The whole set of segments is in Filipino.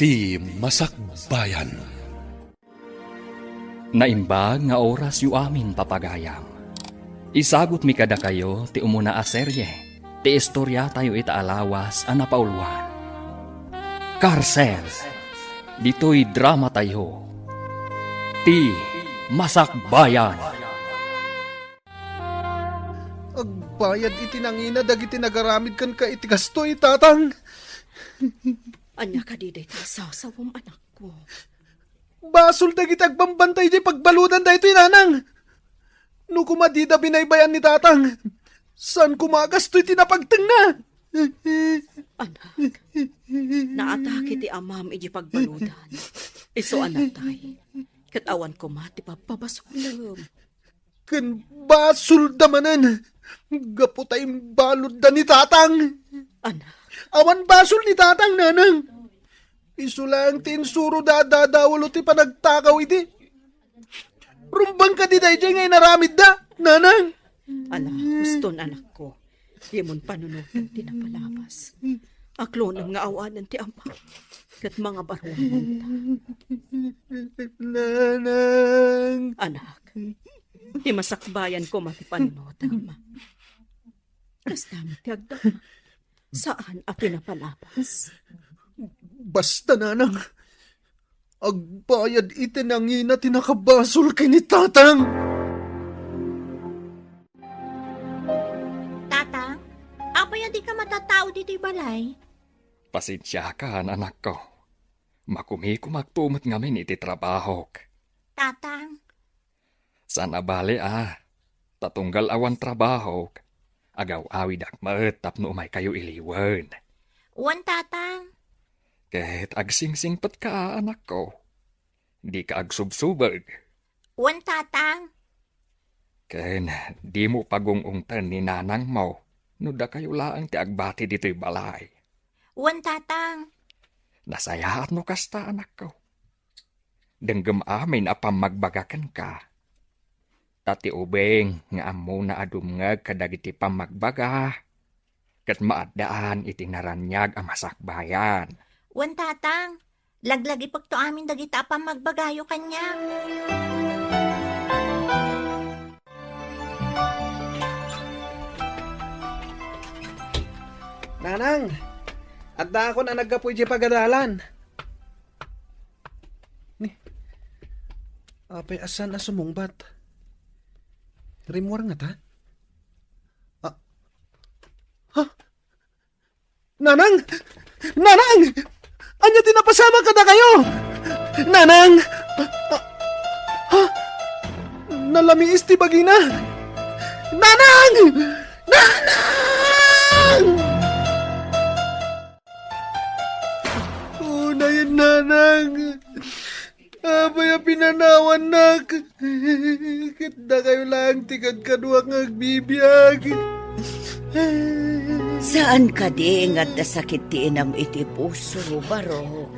Iti Masakbayan. Naimbag nga oras yu amin papagayam. Isagot mi kada kayo ti umuna a serye, ti istorya tayo itaalawas a napauluan. Karsel, dito'y drama tayo. Ti Masakbayan. Agbayad iti nangina dagiti nagaramid kan ka iti gastoy tatang. Anya ka diday tasawsawom anak ko. Basol dagiti agbambantay di pagbaludan da ito'y nanang. No kumadida binaybayan ni tatang. San kumagastoy tinapagteng na? Anak, naatake ti amam iji pagbaludan. Iso anak tay, katawan ko mati papabasulam. Kan basol damanan. Gaputay balod da ni tatang. Anak, Awan basol ni tatang nanang. Iso lang tinsuro dadadawalo ti panagtakaw iti. Rumbang ka di day ngay naramid da, nanang. anak, guston anak ko. Yemon panunugan ti napalabas. Aklo nang nga awanan ti ama. Kat mga barungan ta. Nanang. Anak, ti masakbayan ko mati panunotama. Kasta ti agdama. Saan a pinapalabas? Basta nanang. Agbayad iti nangina tinakabasol kay ni tatang. Tatang, apay di ka matatao dito'y balay? Pasensya ka, anak ko. Makumikumagtumot ngamin iti trabahok. Tatang, Sana bali tatunggal awan trabahok. Agaw awid akmat tapno umay kayo iliwan. uwan tatang. Kahit agsingsingpat ka, anak ko. Di ka agsubsubag. Uwan tatang. Ken, di mo pagungungtan ni nanang mo. Nuda kayo laang ti agbati dito'y balay. Uwan tatang. Nasayaat no kasta, anak ko. Denggem amin apam magbagakan ka. Tati ubeng nga amo na adumngag kadagiti pamagbaga. Kat maadaan iti naranyag ang masakbayan. Uwan tatang. Laglag ipagto amin dagita pa magbagayo kanya. Nanang, adda ako na naggapoy di pagadalan. Ni, apay asan na sumungbat. Rimwar nga ta? Ha? Nanang! Nanang! Anya tinapasama ka na kayo! Nanang! Ha? Nalamiis ti bagina! Nanang! Nanang! Na yun, nanang. Abay, pinanawan na. Kita kayo lang, tigad kadwa ng agbibiyag. Saan ka di ingat na sakit ti inam iti puso, baro?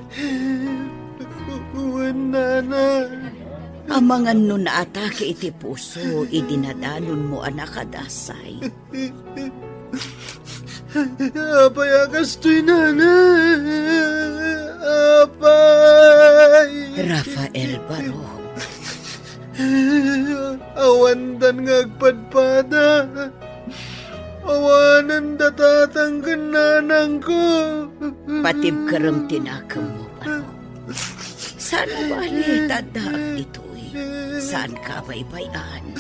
Uwan, nanang. Amangan no na atake iti puso, idinadanon mo anak adasay. Apay, akastoy, nanang. Apay. Rafael Baro. Awandan nga agpadpada. Awanan datatang kananang ko. Patib karam tinakam mo, Baro. Saan mo bali tadaak dito'y? Saan ka baybayan?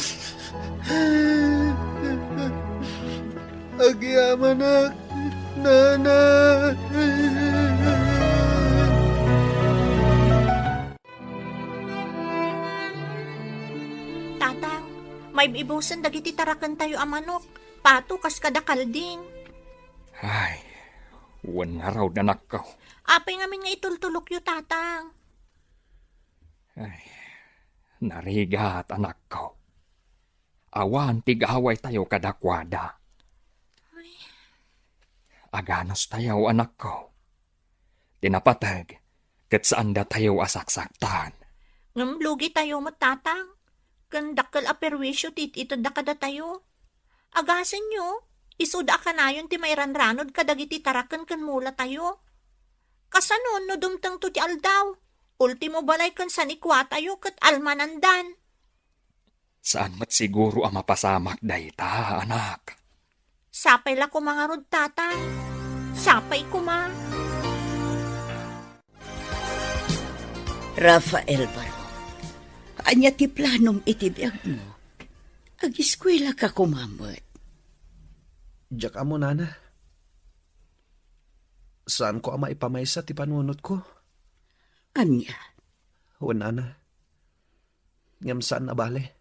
Agyamanak, nanay. Tatang, may ibusan dagiti tarakan tayo a manok. Pato kas kadakal din. Ay, uwan nga raw danak ko. Apay ngamin nga itultulok yu, tatang. Ay, narigat anak ko. Awan tigaway tayo kadakwada. Aganos tayo anak ko. Tinapatag, kat saan da tayo asaksaktan. Lugi tayo mo, tatang. Kandakal a perwisyo ito da kada tayo. Agasin nyo, isuda ka na yun ti mayranranod kadagiti tarakan kan mula tayo. Kasanon no dumtang to ti aldaw. Ultimo balay kan sanikwa tayo kat almanandan. Saan mat siguro ang mapasamak dayta, anak? Sapay la ko mga rod tatang. Sapay ko ma. Rafael Barok, anya ti planong itibiyag mo. Ag-eskwela ka kumamot. Diyak amo, nana. Saan ko ama ipamaysa ti panunot ko? Anya, O, nana. Ngam saan na bale?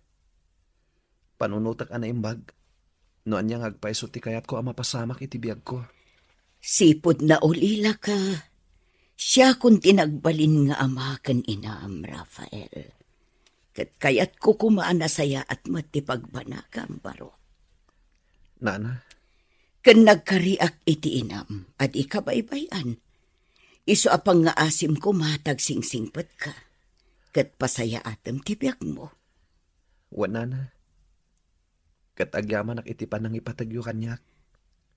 Panunutak ana imbag. No anyang agpaiso ti kayat ko ama pasamak itibiyag ko. sipod na ulila ka. Siya kung tinagbalin nga ama kan inaam, Rafael. Kat kayat ko kumaan na saya at matipagbana kang Barok. Nana, Kan nagkariak iti inam at ikabaybayan. Iso apang nga asim ko matag singsingpet ka. Kat pasaya atem tibiyag mo. wa nana. Katagyaman ak itipan ng ipatagyo kanyak.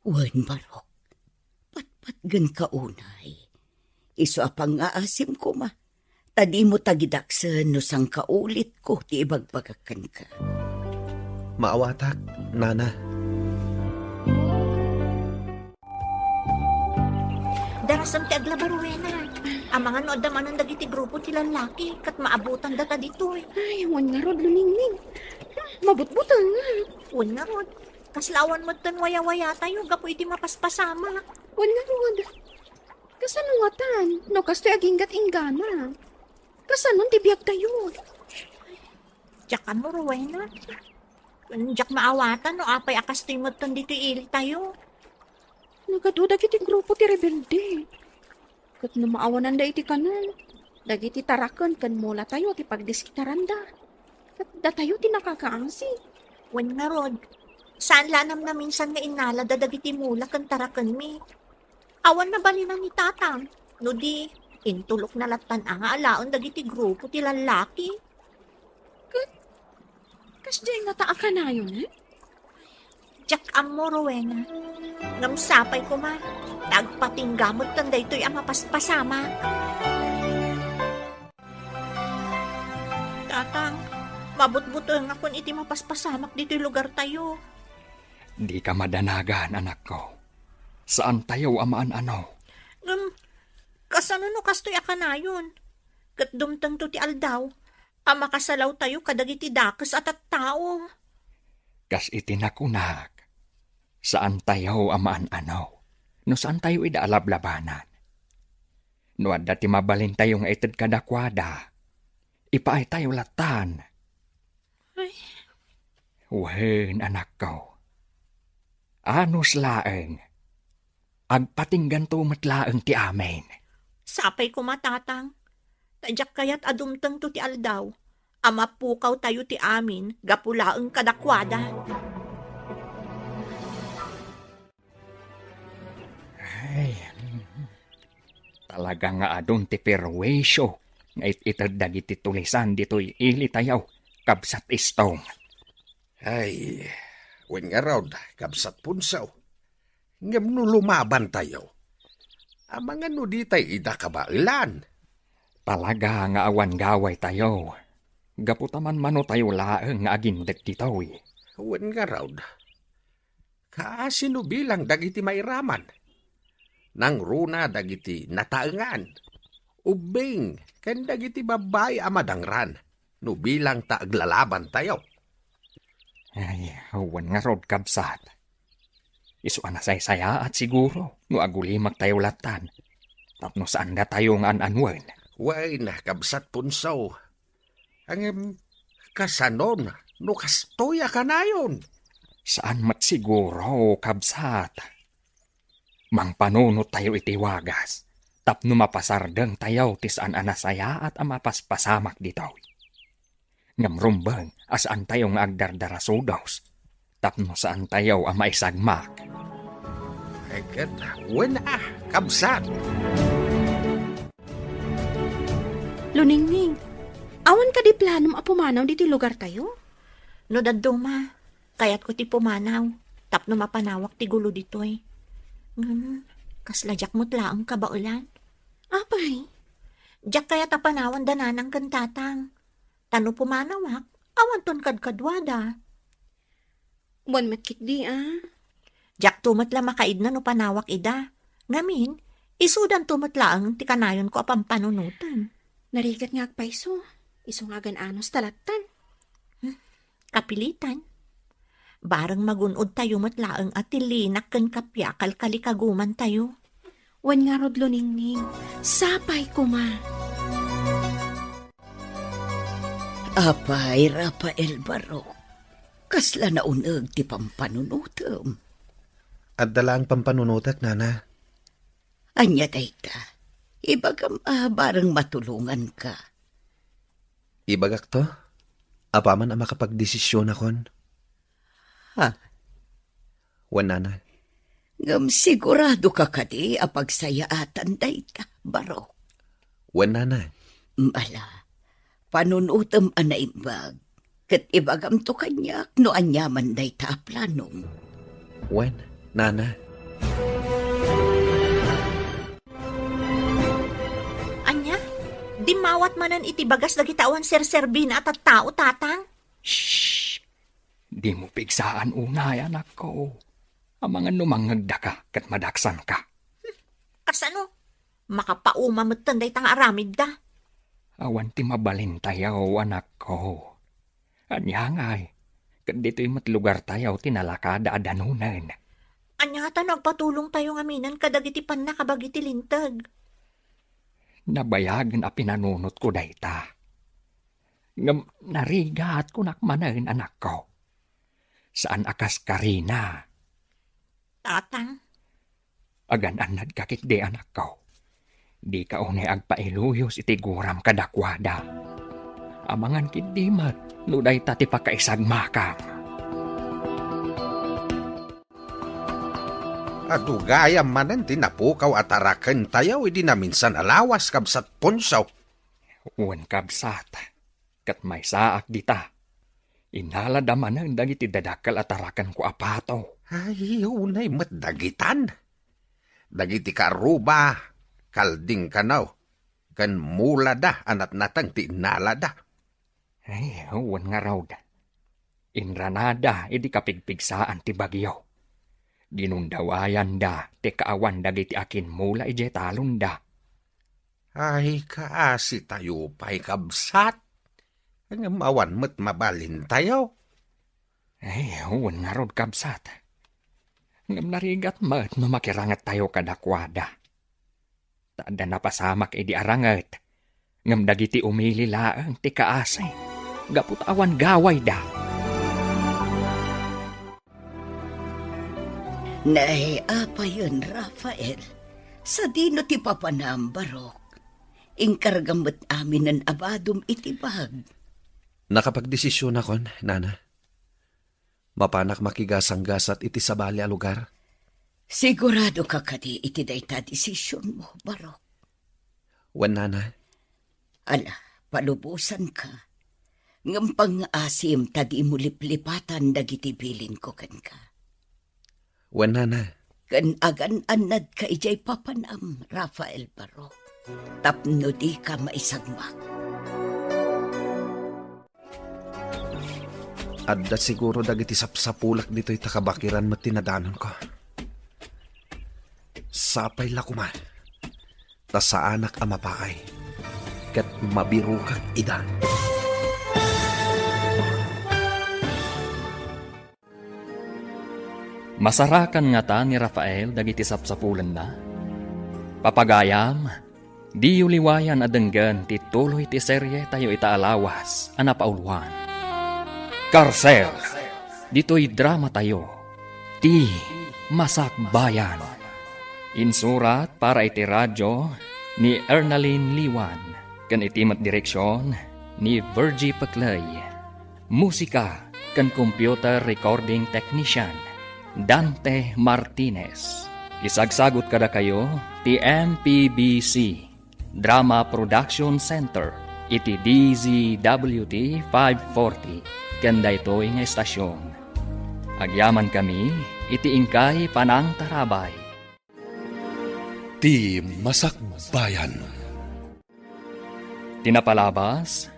Wan, Barok. Patpatgan ka unay. Iso apang nga asim ko ma. Tadi mo tagidaksan no sang kaulit ko ti ibagbagakan ka. Maawatak, nana. Darasam ti aglabaruena. Ang mga nodaman ng dagiti grupo ti lalaki kat maabutan data dito eh. Ay, wan nga rod, luningning. Mabutbutan nga. Wan nga rod. Kaslawan mo tan waya-waya tayo gapo iti mapaspasama. Wan nga rod. Kasanungatan, no kastoy aginggat inggana. Kasanon ti biyag tayo. Diyak mo, Rowena. Diyak maawatan no apay akas ti mo tan dito ili tayo. Nagadudag iti grupo ti rebelde. Kat no maawanan da iti kanan. Dagiti tarakan kan mula tayo ti pagdiskitaran da. Kat da tayo ti nakakaangsi. Wan nga rod. Saan lanam na minsan nga inala dadagiti mula kan tarakan mi. Awan na balinan ni tatang. No di, intulok na latan ang alaon dagiti grupo ti lalaki. Kas di nga taa ka na yun, eh? Diyak mo, Rowena. Ngamsapay ko ma. Tagpatinggamot tanda ito'y ang mapaspasama. Tatang, mabutbuto nga kung iti mapaspasamak dito'y lugar tayo. Di ka madanagan, anak ko. Saan tayo amaan ano? Kasano no kastoy akanayon? Kat dumtang to ti aldaw, ang makasalaw tayo kadagiti dakes at tao. Kas itinakunak. Saan tayo amaan ano? No saan tayo idaalablabanan? No adda ti mabalin tayo nga ited kadakwada. Ipaay tayo latan. Ay. Wen, anak ko. Anos laeng. Agpatinggan to matlaeng ti amen. Sapay ko matatang. Tadyak kayat adumtang to ti aldaw. Amapukaw tayo ti amin, gapulaeng kadakwada. Ay, talaga nga adun ti perwesyo. Nga ititad dagiti tulisan dito'y ili tayaw. Kabsat istong. Ay, wen nga raw, kabsat punsaw. Ngam no lumaban tayo. Ang mga no di tayo idakabailan. Talaga nga awan gaway tayo. Gaputaman mano tayo laeng nga agindet dito'y. Wen nga raw, kaasino bilang dagiti mairaman. Nang runa dagiti nataengan. Ubing, kan dagiti babay amadangran. No bilang taaglalaban tayo. Ay, awan nga rod kabsat. Isu anasay-saya at siguro, no agulimag tayo latan. Tapno saan na tayo nga ananwen. Way na kabsat punsaw. Ang kasanon, no kastoya ka na yun. Saan mat siguro, kabsat? Mang panunot tayo itiwagas. Tapno mapasardeng tayo ti saan anasaya at amapaspasamak dito. Ngamrumbang asaan tayo nga agdardarasudos. Tapno saan tayo ang maisagmak. Eket, wala, kabsat. Luningning, awan ka di planong apumanaw dito lugar tayo? No daduma, kayat ko ti pumanaw. Tapno mapanawak ti gulo dito'y. Kasladyak mo't laang kabaulan. Apay, Diyak kaya tapanawan dananang kan tatang. Tano pumanawak, awan ton kadkadwada. buwan matkit di Diyak tumatla makaid na no panawak ida. Ngamin, isudan tumatlaang ti kanayon ko apang panunutan. Narigat nga agpaiso. Iso nga anos talatan. Kapilitan. Barang magunod tayo matlaang at tilinak kan kapyakal kalikaguman tayo. Wan nga rodlo ningning. Sapay ko ma. Apay, Rafael Barok. Kasla na uneg ti pampanunutom. At dalang pampanunutak, nana. Anya dayta. Ibagam barang matulungan ka. Ibagak to? Apaman ang makapagdesisyon akon? Ha? Wan, nana. Ngam sigurado ka kadi apagsayaatan dayta, Barok. Wan, nana. Mala, panunutom anaimbag. Kat ibagam to kanyak no anyaman dayta planong. Wan, nana. Anya, di mawat manan itibagas dagitawan serserbina at tao tatang. Shhh! Di mo pigsaan unay, anak ko. Ang mga numangagda ka, kat madaksan ka. Kasano? Makapaumamatan day tang aramid da. Awan ti mabalin tayaw, anak ko. Anyangay, kat dito'y matlugar tayaw tinalakada adanunan. Anya ta nagpatulong tayo ngaminan kadagiti pan na kabagiti lintag. Nabayagan a pinanunot ko dayta. Ngam narigat ko nakmanain, anak ko. Saan akas karina? Tatang, Agan-anad kakit de, anak ko. Di ka unay agpailuyos iti guram kadakwada. Amangan kidimat, nuday tati pakaisagmakam. Adugayam manan tinapukaw at araken tayaw, idi na minsan alawas kabsat punsaw. Uwan kabsat, kat may saak dita. Inaladaman ang dagiti dadakal at arakan ko apato. Ay, unay matdagitan. Dagiti karuba, kalding kanaw. Kan mula da, anat natang ti inala da. Ay, uwan nga raw da. Inranada, idi kapigpigsaan ti bagyo. Dinundawayan da, ti kaawan dagiti akin mula ije talon da. Ay, kaasi tayo pa'y kabsat. Ang mawan mo't mabalin tayo. Ay, uwan nga raw kabsat. Ngam narigat mat no makirangat tayo kadakwada. Taada na pasamak edi arangat. Ngam dagiti umili laang ti kaasay. Gaput awan gaway da. Nay, apa yun, Rafael? Sa dino ti papanam, Barok. Ingkargamot amin ng abadom itibag. Nakapagdesisyon akon, nana. Mapanak makigasang-gasat iti sabali a lugar. Sigurado ka kadi iti dayta desisyon mo, Barok. Wan, nana. Ala, palubusan ka. Ngam pang-asim tadi mo liplipatan dagiti bilin ko kan ka. Wan, nana. Kan agan-anad ka ijay papanam, Rafael Barok. Tapno di ka maisagmak. Adda siguro dagiti sapsapulak dito'y takabakiran matinadanon ko. Sapay lakuma. Ta sa anak amapaay. Kat mabiru kang ida. Masarakan nga ta ni Rafael dagiti sapsapulan na. Papagayam, di yuliwayan adenggan ti tuloy ti serye tayo itaalawas anapauluan. Karsel, dito'y drama tayo. Ti Masakbayan. Insurat para iti radyo ni Ernaline Liwan. Kan itimat direksyon ni Virgie Paclay. Musika kan computer recording technician Dante Martinez. Isagsagot kada kayo ti MPBC Drama Production Center iti DZWT 540 kanda ito'y nga estasyon. Agyaman kami iti ingkay panang tarabay. Ti Masakbayan. Tinapalabas,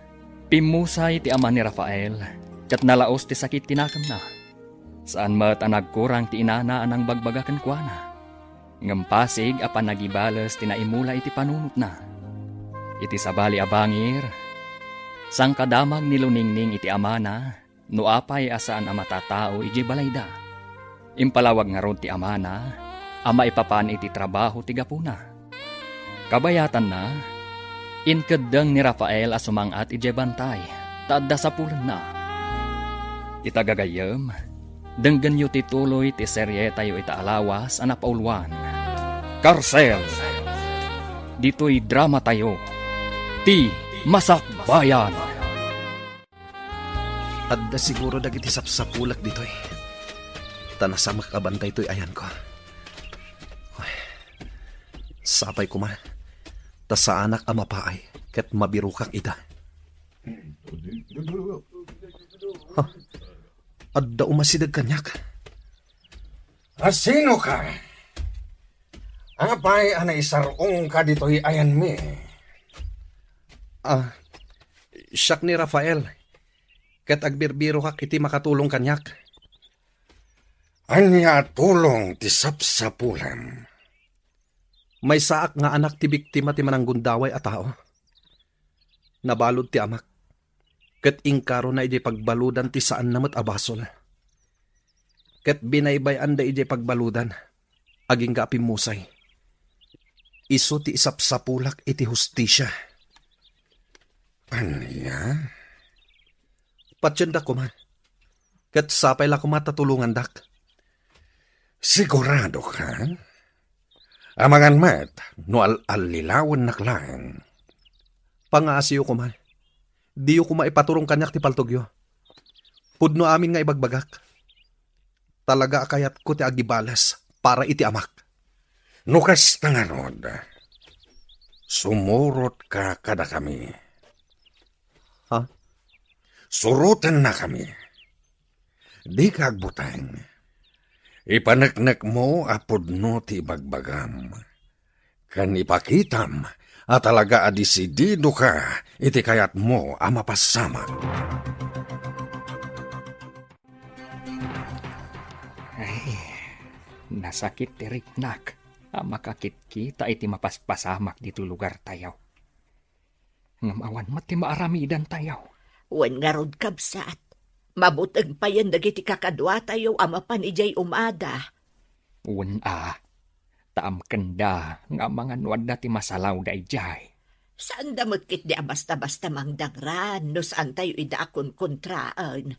pimusay ti ama ni Rafael, kat nalaos ti sakit tinakam na. Saan mat ang nagkurang ti inana anang bagbagakan kwa na. Ngampasig apan nagibalas tinaimula iti panunot na. Iti sabali abangir, sang kadamag niluningning iti ama na, no apay asaan ang matatao iti balayda. Impalawag nga ron ti ama na, ama ipapan iti trabaho ti gapuna. Kabayatan na, inkedeng ni Rafael asumangat iti bantay, taadda sa pulan na. Itagagayem, denggan yu ti tuloy ti serye tayo itaalawas ang napauluan. Karsel! Dito'y drama tayo, Ti Masakbayan. Adda siguro dagiti sapsapulak dito'y. Tanasamak abantay to'y ayan ko. Uy, sapay ko man. Ta sa anak amapaay, ket mabirukak ida. Ha? Adda umasidag kanyak. Sino ka? Ang apay ana isarong ka dito'y ayan mi. Siyak ni Rafael. Ket agbirbiro kak iti makatulong kanyak. Anya tulong ti sapsapulan. May saak nga anak ti biktima ti mananggundaway a tao. Nabalod ti amak. Ket ingkaro na iti pagbaludan ti saan namat abasol. Ket binaybayan da iti pagbaludan. Aging kaapimusay. Isu ti isapsapulak iti hustisya. Anya? Patsenda ko man. Ket sapay la ko matatulungan dak. Sigurado ka? Amangan mat, no al-alilawan naklaan. Pangaasiyo ko man. Diyo ko maipaturong kanyak ti paltogyo. Pudno amin nga ibagbagak. Talaga akayat ko ti agibalas para iti amak. Nukas tanganod, sumurot ka kada kami. Ha? Surutan na kami. Di ka agbutang. Ipanaknak mo apod no ti bagbagam. Kan ipakitam at talaga adisidido ka iti kayat mo ang mapasama. Ay, nasakit ti riknak. Makakit kita iti mapaspasamak dito lugar tayaw. Ngamawan mat ti maaramidan tayaw. Wan nga rod kabsat. Mabutag pa yan dagiti kakadwa tayo amapan ijay umada. Wan taam kenda nga mga nuad na ti masalaw da ijay. Saan damot kit di basta-basta mangdangran no saan tayo idaakon kontraan.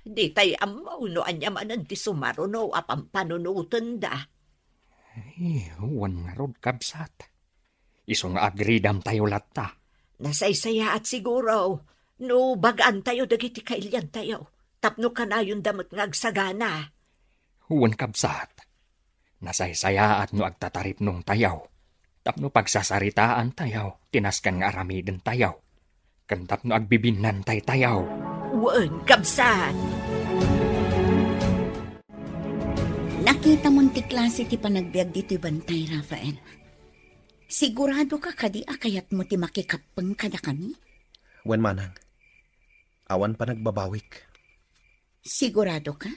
Di tayo amaw no anyamanan ti sumaro no apampanunutan da. Ay, wan nga rod kabsat. Iso nga agridam tayo latta. Nasaysaya at siguro, no bagaan tayo dagiti kailyan tayo. Tapno ka na yung damot nga agsagana. Wan kabsat. Nasaysaya at no agtatarip nung tayaw. Tapno pagsasaritaan tayaw, tinaskan nga aramiden tayaw. Kan tapno agbibinan tayaw. Wan kabsat. Nakita mong ti klase ti panagbiag dito'y bantay, Rafael. Sigurado ka kadi akayat mo ti makikapeng kada kami? Wen manang. Awan pa nagbabawik. Sigurado ka?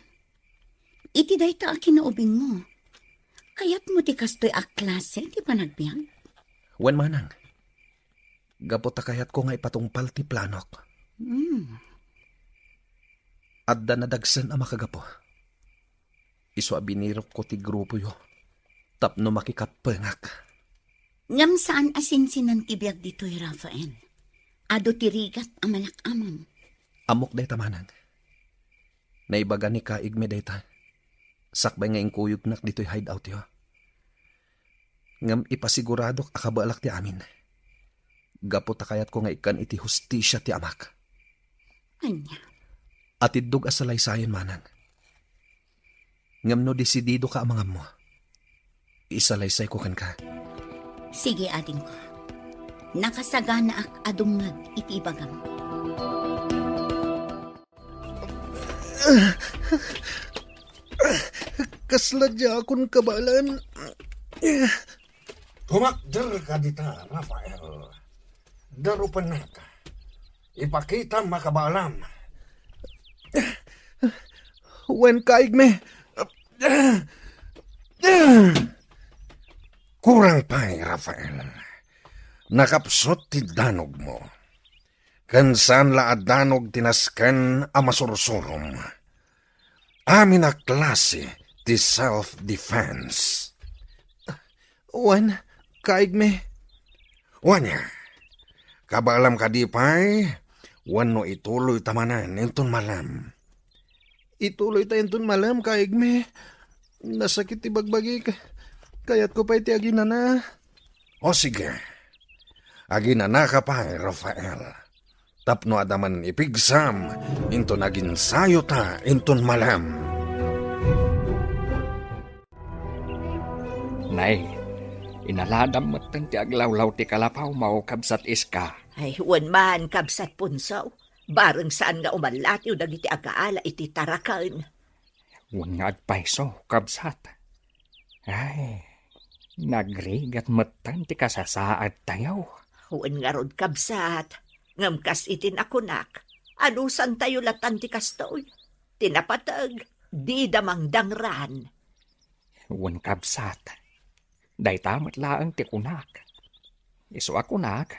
Iti day ta kinaubing mo. Kayat mo ti kastoy a klase ti panagbiag? Wen manang. Gapot kayat ko nga ipatungpal ti planok. Adda nadagsan ang makagapo. Iso abinirok ko ti grupo yo. Tapno makikapengak. Ngam saan asinsinan ti biag dito'y, Rafael? Ado ti rigat ang malakamang. Amok day tamanang. Naibaga ni kaig me day ta. Sakbay nga ingkuyog nak dito'y hideout yo. Ngam ipasiguradok akabalak ti amin. Gapot kayat ko nga ikan iti hustisya ti amak. Anya? Atidog asalay sayon manang. Ngam no desidido ka amangam mo. Isalaysay ko kan ka. Sige, ading ko. Nakasagana ak adungag iti ibagam. Kasladya akong kabalan. Kumakder ka dita, Rafael. Darupan nata. Ipakita makabalam. Wen kaigme. Kurang pa'y, Rafael. Nakapsot ti danog mo. Kan saan laad danog tinasken a masursurom. Amin a klase ti self-defense. Wen kaigme. Wanya, kabalam ka di pa'y, wano ituloy tamanan inton malam. Ituloy tayo itong malam kaigme. Nasakit ti bagbagi kaya't ko pa'y ti agina na. O sige, agina na ka pa'y, Rafael. Tapno adaman ipigsam, into naging sayo ta, inton malam. Nay, inaladam mo ti aglawlaw ti kalapaw mao kabsat iska. Ay, huwan man, kabsat punso. Bareng saan nga umalat yung dagiti agaala iti tarakan. Huwag nga agpaiso, kabsat. Ay, nagrigat matan ti kasasaad tayo. Huwan nga rod kabsat. Ngamkas itin akunak. Anusan tayo latan ti kastoy. Tinapatag, di damang dangran. Huwag kabsat. Day tamat laang ti kunak. Iso akunak,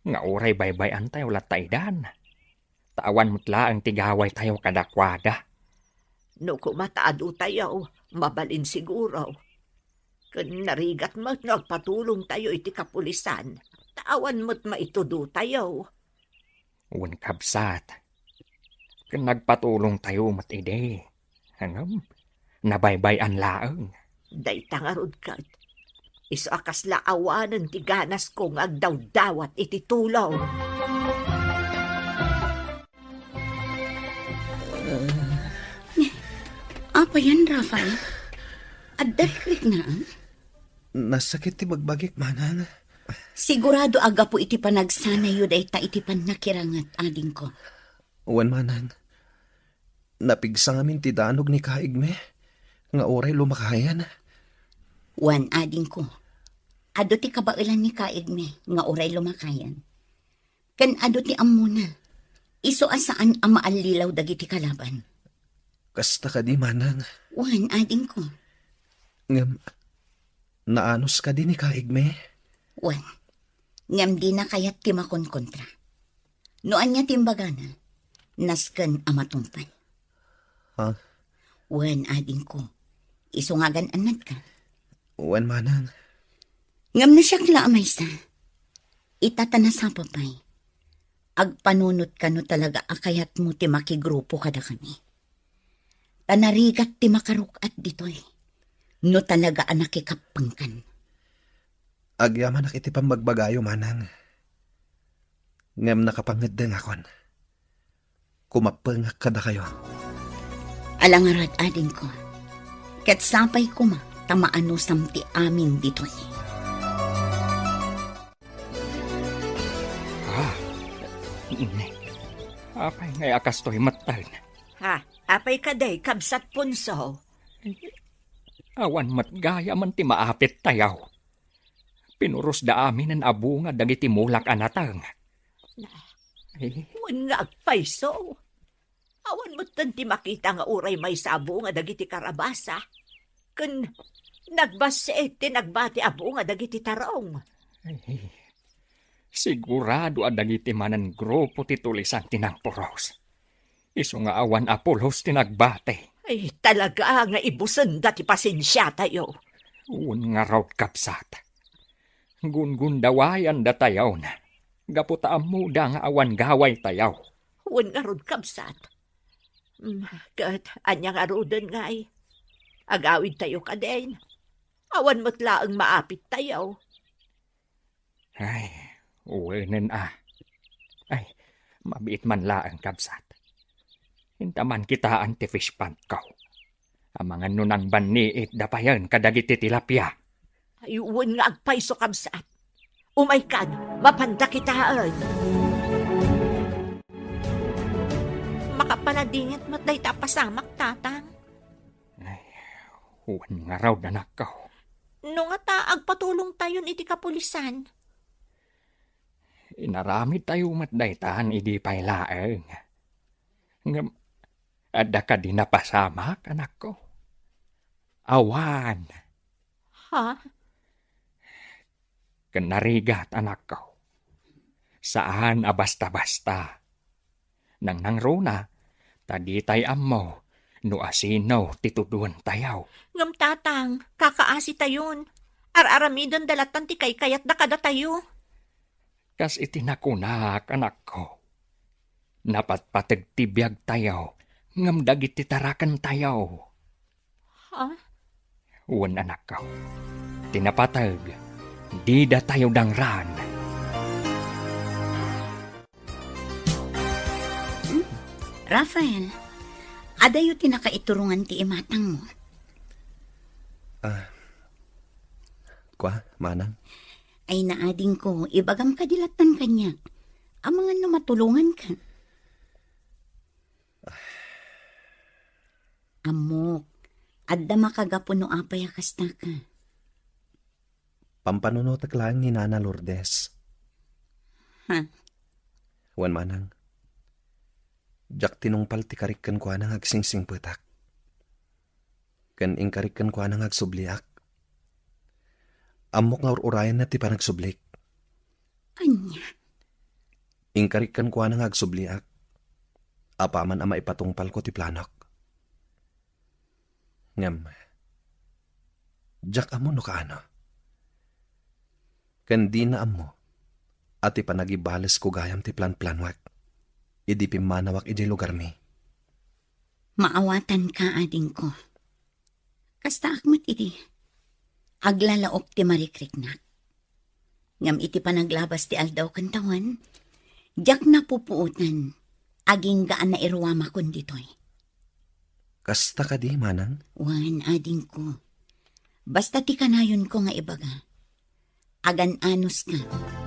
nga oray baybayan tayo lataydan. Tawan mo't laang tigaway tayo kadakwada. No kumataado tayo, mabalin siguro. Kung narigat mo't nagpatulong tayo iti kapulisan, tawan mo't maitudo tayo. Uwan kabsat. Kung nagpatulong tayo mo't ide, hangam, nabaybayan laang. Day tangarod kat. Iso akas laawanan ti ganas kong agdaw-dawat iti tulaw. Apa yan, Rafael? Addarik na. Nasakit ti bagbagik manan. Sigurado aga po iti panagsanayo da ita iti panakirangat ading ko. Wen manan. Napigsa ngamin ti danog ni kaigme. Nga oray lumakayan. Wan ading ko. Ado ti kabailan ni kaigme nga oray lumakayan. Kan ado ti amuna. Iso asaan ang maalilaw dagiti kalaban. Kasta ka di manan. Wan ading ko. Ngam, naanos ka di ni kaigme. Wan, ngam di na kayat ti makonkontra. Noan niya timbagana, nasken amatumpay. Ha? Wan ading ko. Isungagan anad ka. Wen manan. Ngam na siya klaamay sa. Itatana sa papay. Agpanunot ka no talaga akayat mo ti makigrupo kada kami. Tanarigat ti makarukat ditoy. No talaga anakikapangkan. Agyaman ak iti pambagbagayo manang. Ngam nakapangedeng akon. Kumapeng kada kayo. Alangarad ading ko. Ket sapay kuma tamaano samti amin ditoy. Apay ngay akas to'y matal. Ha, apay kaday kabsat punso. Awan matgaya man ti maapit tayaw. Pinuros da amin ang abunga dagiti mulak anatang. Huwan nga agpaiso. Awan mo't ti makita nga uray may sabo nga dagiti karabasa. Kun nagbase ti nagbati abo nga dagiti tarong. Sigurado adagiti manan grupo ti tulisan tinangpuros. Iso nga awan apulos tinagbate. Ay talaga nga ibusan dati pasensya tayo. Un nga raw kapsat. Gungundawayan da tayaw na. Gaputa amuda nga awan gaway tayaw. Huwan nga rod kabsat. Kat anyang arudan nga ay. Agawid tayo ka din. Awan mo't laang maapit tayaw. Ay, uwenen Ay, mabiit man laang kabsat. Hintaman kita anti-fish pant ko. Ang mga nunang baniit dapayan kadagiti tilapia. Ayun nga agpaiso kabsat. Umay kan, mapanda kitaan. Makapaladingit mo't day tapasamak tatang. Ay, huwan nga raw danak ko. No nga ta, agpatulong tayon iti kapulisan. Inaramid tayo matdaytan, idi pa'y laeng. Ngam, adda ka di napasamak, anak ko. Awan. Ha? Kanarigat, anak ko. Saan basta-basta. Nang nangruna, tadi tay ammo, no asino tituduan tayaw. Ngam tatang, kakaasi tayon. Ar-aramidon dalatan ti kayat da kada tayo. Kas itinakunak, anak ko. Napatpatag tibiyag tayaw, ngam dagit titarakan tayaw. Ha? Uwan, anak ko. Tinapatag, di da tayo dangran. Rafael, adayo tinakaiturungan ti imatang mo. Kwa, manang? Ay naading ko, ibagam kadilatan kanya. Amangan no matulungan ka. Amok, adda makagapo no apay akasta ka. Pampanunotak lang ni Nana Lourdes. Ha? Wan manang. Jak tinungpal ti karikan kwa nang agsingsing petak. Kan ingkarikan kwa nang agsubliak. Amok nga urayan na ti panagsublik. Anya? Ingkarikan kwa nang agsubliak. Apaman ama ipatungpal ko ti planok. Ngam. Jak amo no kaano. Kan di na amo. At ipanagibales ko gayam ti plan-planwak. Idi pimanawak iti lugar mi. Maawatan ka, ading ko. Kasta akmat iti. Aglalaok ti marikriknak. Ngam iti panaglabas ti aldaw kantawan. Jak na pupuutan. Aging gaan na iruwama kon ditoy. Kasta ka di, manang? Wan, ading ko. Basta ti kanayon ko nga ibaga. Agan-anos ka,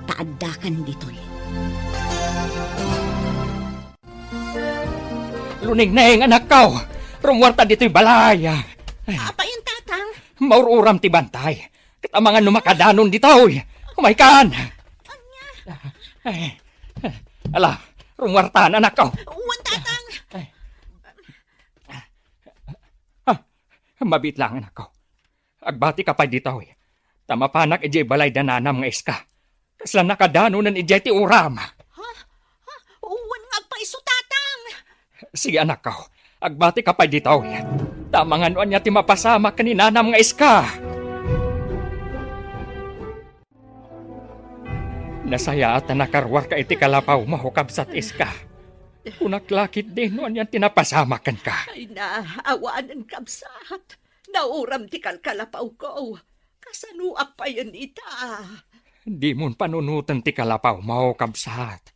taaddakan ditoy. Luning-neng, anak ko! Rumwarta dito'y balaya. Apa yung tatang? Maururam ti bantay. Katamangan numakadanon dito'y. Umaykan! Ala, rumwartaan, anak ko. Uwan tatang! Mabit lang, anak ko. Agbati ka pa dito'y. Tamapanak ijay balay dananam nga iska. Kasla nakadanon ijay ti uram. Uwan nga pa iso tatang! Sige, anak ko. Agbati ka pa dito. Tamangan niya ti mapasama ka ni nanam nga iska. Nasaya at nakarwar ka iti kalapaw mahukab sat iska. Unaklakit din niya tinapasamakan ka. Ay na, awanan kabsat. Nauram ti kalkalapaw ko. Kasanuak pa yun ita. Di mon panunutan ti kalapaw mahukab sat.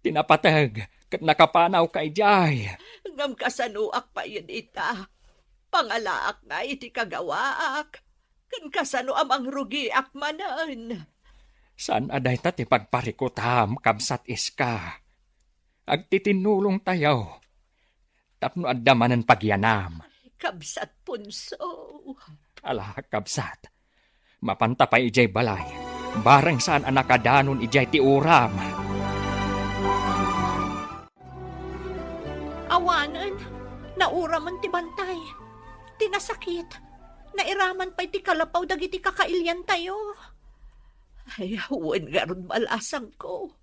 Tinapatag. Kat nakapanaw kay jay. Ngam kasanuak pa yun ita. Pangalaak nga iti kagawaak. Kan kasano amang rugiak manan. San aday tati pagparikutam kabsat iska. Agtitinulong tayo. Tapno addamanan pagyanam. Kabsat punso. Ala, kabsat. Mapanta pa ijay balay. Barang saan anakadanon ijay ti uram. Awanan, nauraman ti bantay. Tinasakit. Nairaman pa iti kalapaw dagiti kakailyan tayo. Ay, huwan nga ron malasang ko.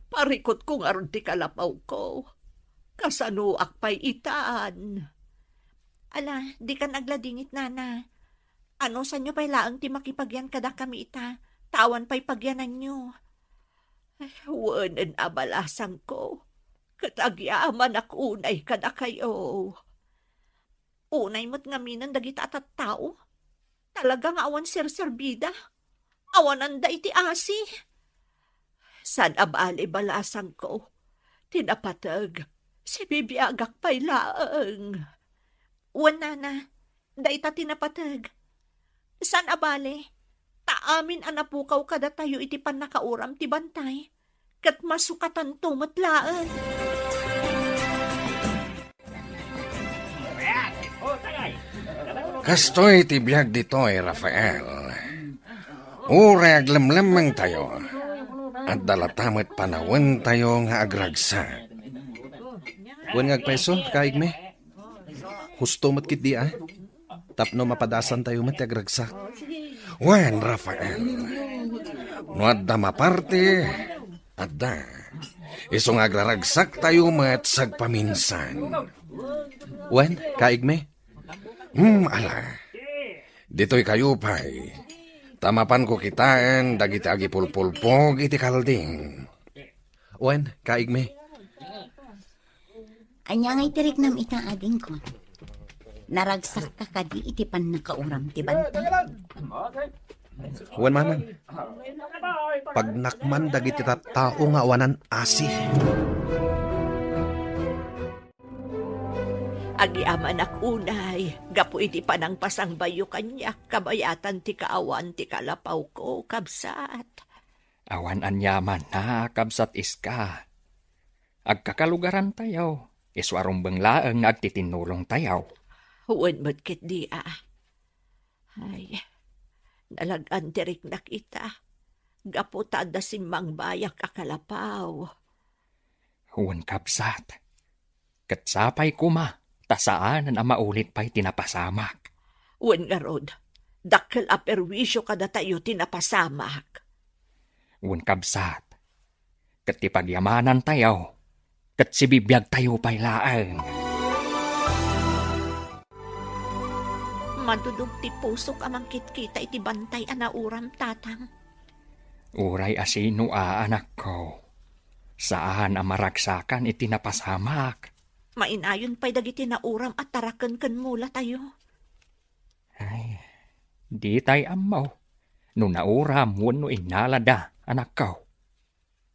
Parikot ko nga ron ti kalapaw ko. Kasanuak pa'y itaan. Ala, di ka nagladingit, nana. Ano sa nyo pa'y laang ti makipagyan kada kami ita? Tawan pa'y pagyanan nyo. Ay, huwan ang abalasang ko. Katagyaman akunay kada kayo. Unay mo't ngaminan dagita at tao. Talagang awan serserbida. Awanan da iti asi. San abali balasang ko. Tinapatag. Si bibiyagak pa'y laang. Uwan nana. Da ita tinapatag. San abali. Taamin anapukaw kada tayo iti panakauram ti bantay. Kat masukatan tumatlaan. Kastoy ti biyag ditoy, Rafael. Urag lemlemeng tayo. At dalatamet panawin tayo nga agragsak. Wen nga peso, kaig me. Husto matkit di Tapno mapadasan tayo matiagragsak. Wen, Rafael. No adda maparte, adda. Isong agraragsak tayo matsag paminsan. Wen, kaig me. Ala. Dito'y kayo pa'y. Tamapan ko kitaan, dagiti agi pulpulpog iti kalding. Wen, kaig me. Anya ngay tirik nam itaading ko. Naragsak ka kadi iti pan nakauram ti bantay. Wen manan. Pagnakman dagiti tattao nga awanan asi. Agiaman unay, gapu iti panang pasangbayo kanya, kabayatan ti kaawan ti kalapaw ko, kabsat. Awan anyaman na, kabsat iska. Agkakalugaran tayaw, iswarong banglaang agtitinulong tayaw. Huwag matkit di Ay, nalagan tirik na kita. Gapu tada simang bayak akalapaw. Huwag kabsat. Katsapay kuma, tasaan na maulit pa'y tinapasamak. Huwag nga rod, dakil aperwisyo kada tayo tinapasamak. Huwag kabsat. Katipagyamanan tayo, katsibibiyag tayo pa'y laang. Madudog ti pusok amang kitkita iti bantay anauram tatang. Uray asino anak ko. Saan ang maragsakan iti napasamak? Mainayon pa'y dagiti nauram at taraken ken mula tayo. Ay, di tay amaw. No nauram wano inalada, anak ko.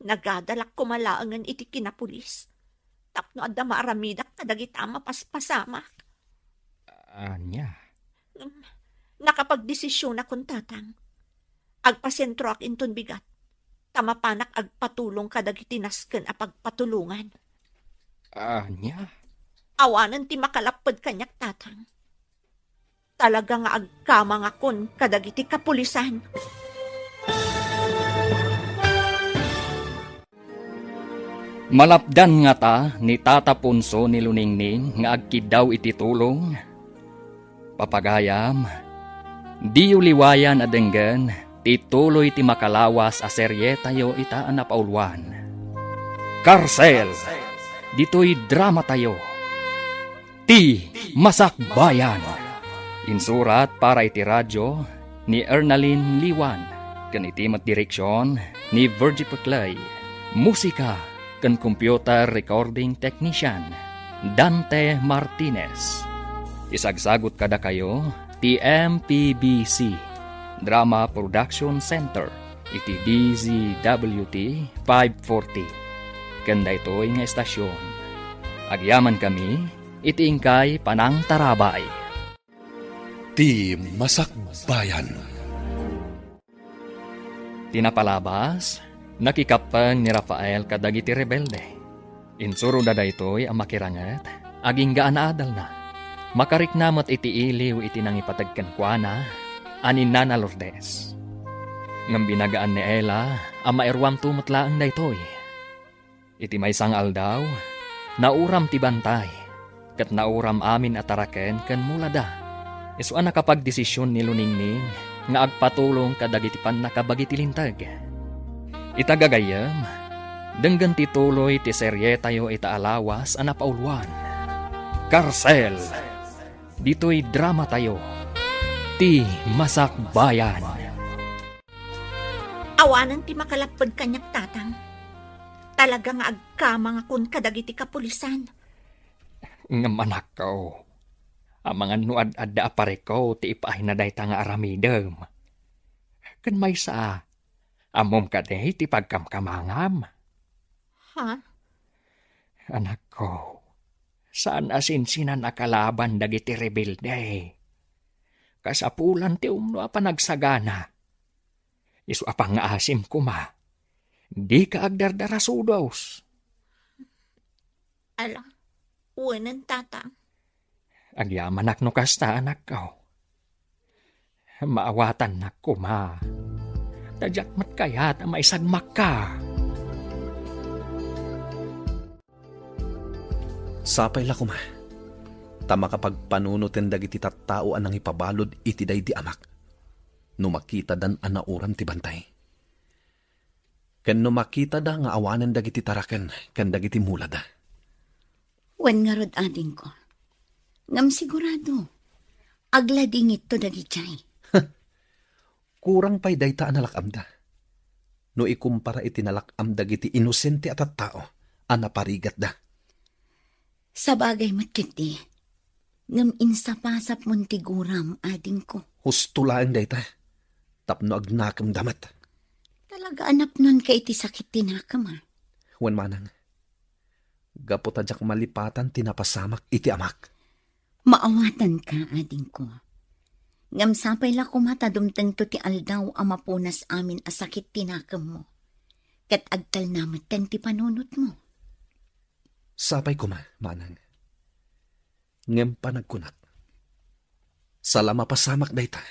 Nagadalak kumalaangan iti kinapulis. Tapno adda maaramidak na dagita mapaspasamak. Anya? Nakapagdesisyon akong tatang. Agpasentro ak inton bigat. Tamapanak agpatulong kadagiti nasken a pagpatulungan. Anya? Awanan ti makalapad kanyak tatang. Talaga nga agkamang akon kadagiti kapulisan. Malapdan nga ta ni Tata Punso ni Luningning nga agkidaw iti tulong. Papagayam, di uliwayan adenggan, tituloy ti makalawas a serye tayo ita napaulwan. Karsel, dito'y drama tayo. Ti Masakbayan. Insurat para iti radyo ni Ernalyn Liwan, kan itimat direksyon ni Virgie Puclay. Musika kan computer recording technician Dante Martinez. Isagsagot kada kayo ti MPBC Drama Production Center iti DZWT 540. Kanda ito'y nga estasyon. Agyaman kami iti ingkay Panang Tarabay. Ti Masakbayan. Tinapalabas, nakikapang ni Rafael kadagiti rebelde. Insuro da ito'y ang makirangat, aging gaan na adal na. Makariknamot iti iliw iti nang ipatagkan kwa na, anin na Lourdes. Ngam binagaan ni Ella, ang mairwam tumutlaang na ito'y. Iti may sangal daw, nauram ti bantay, kat nauram amin ataraken kan mulada. Iso ang nakapagdesisyon ni Luningning, nga agpatulong kadagiti pan nakabagiti lintag. Itagagayam, denggan ti tuloy ti serye tayo itaalawas ang napaulwan. Karsel, dito'y drama tayo. Ti Masakbayan. Awanan ti makalapad kanyak tatang. Talaga nga agkamang akon kadagiti kapulisan. Ngam anak ko, ang mga nuad-adda apare ko ti ipaay na day nga aramidem. Kan may sa, amom ka day ti pagkamkamangam. Ha? Anak ko, saan asinsinan akalaban dagiti rebelde? Kasapulan ti umno apa nagsagana. Isu apang nga asim kuma, di ka agdardarasudos. Ala, uwanan tatang. Agyaman ak no kasta anak ko. Maawatan na kuma. Tadyak mat kayat ang maisagmak ka. Sapay la kuma. Tama kapag panunutin dagiti tattao anang ipabalod iti day di amak. Numakita dan anauram ti bantay. Ken numakita da nga awanan dagiti taraken ken dagiti mulada. Wen nga rod ading ko. Ngam sigurado. Aglading ito dagichay. Kurang pa'y dayta analakam da. No ikumpara iti nalakam dagiti inosente at tao, anaparigat da. Sa bagay matkiti, ngam insapasap mon tiguram ading ko. Hustulaan dayta. Tapno agnakam damat. Talaga anap nun ka iti sakit tinakam ha. Wan manang. Gapotadyak malipatan tinapasamak iti amak. Maawatan ka ading ko. Ngam sapay la kumata dumteng to ti aldaw ang mapunas amin a sakit tinakam mo. Kat agtal namat ten ti panunot mo. Sapay kuma, manang. Ngem panagkunak. Salama pasamak dayta.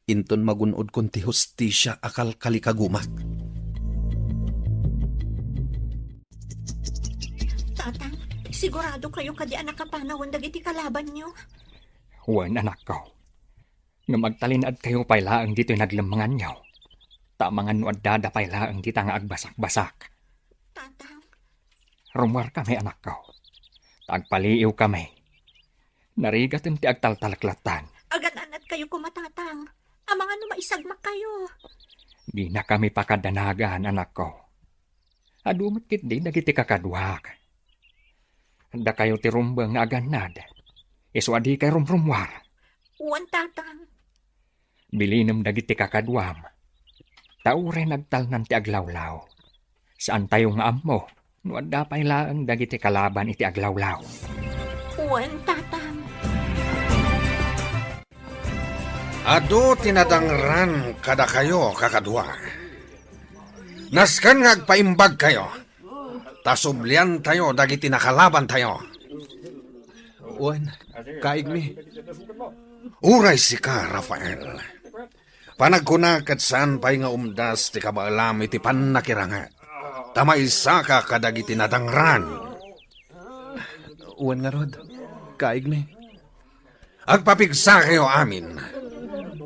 Inton magunod kon ti hustisya akal kalikagumak. Tatang, sigurado kayo kadi anak kapanawon dagiti kalaban nyo. Wan anak ko. Nga magtalinad kayo paylaang dito naglamangan nyo. Tamangan no adada paylaang dito nga agbasak-basak. Tatang. Rumwar kami anak ko. Tagpaliiw kami. Narigatin ti agtaltalaklatan. Agan-anad kayo kumatatang. Amangan no maisagmak kayo. Di na kami pakadanagan anak ko. Adumot kit di dagiti kakadwak. Da kayo ti rumbang nga aganad. Iswadi kay rumrumwar. Uwan tatang. Bilinam dagiti kakadwam. Taure nagtalnan ti aglawlaw. Saan tayo nga ammo? Nuad dapay laang dagiti kalaban iti aglawlaw. Uwan tatang. Ado tinadangran kada kayo kakadwa. Naskan nga agpaimbag kayo. Tasublian tayo dagiti nakalaban tayo. Wan, kaig mi. Uray si ka, Rafael. Panagkunakat saan pa'y nga umdas ti kabaalam iti panakirangat. Tamaysa ka kadagiti nadangran. Wan nga rod, kaig mi. Agpapigsa kayo amin.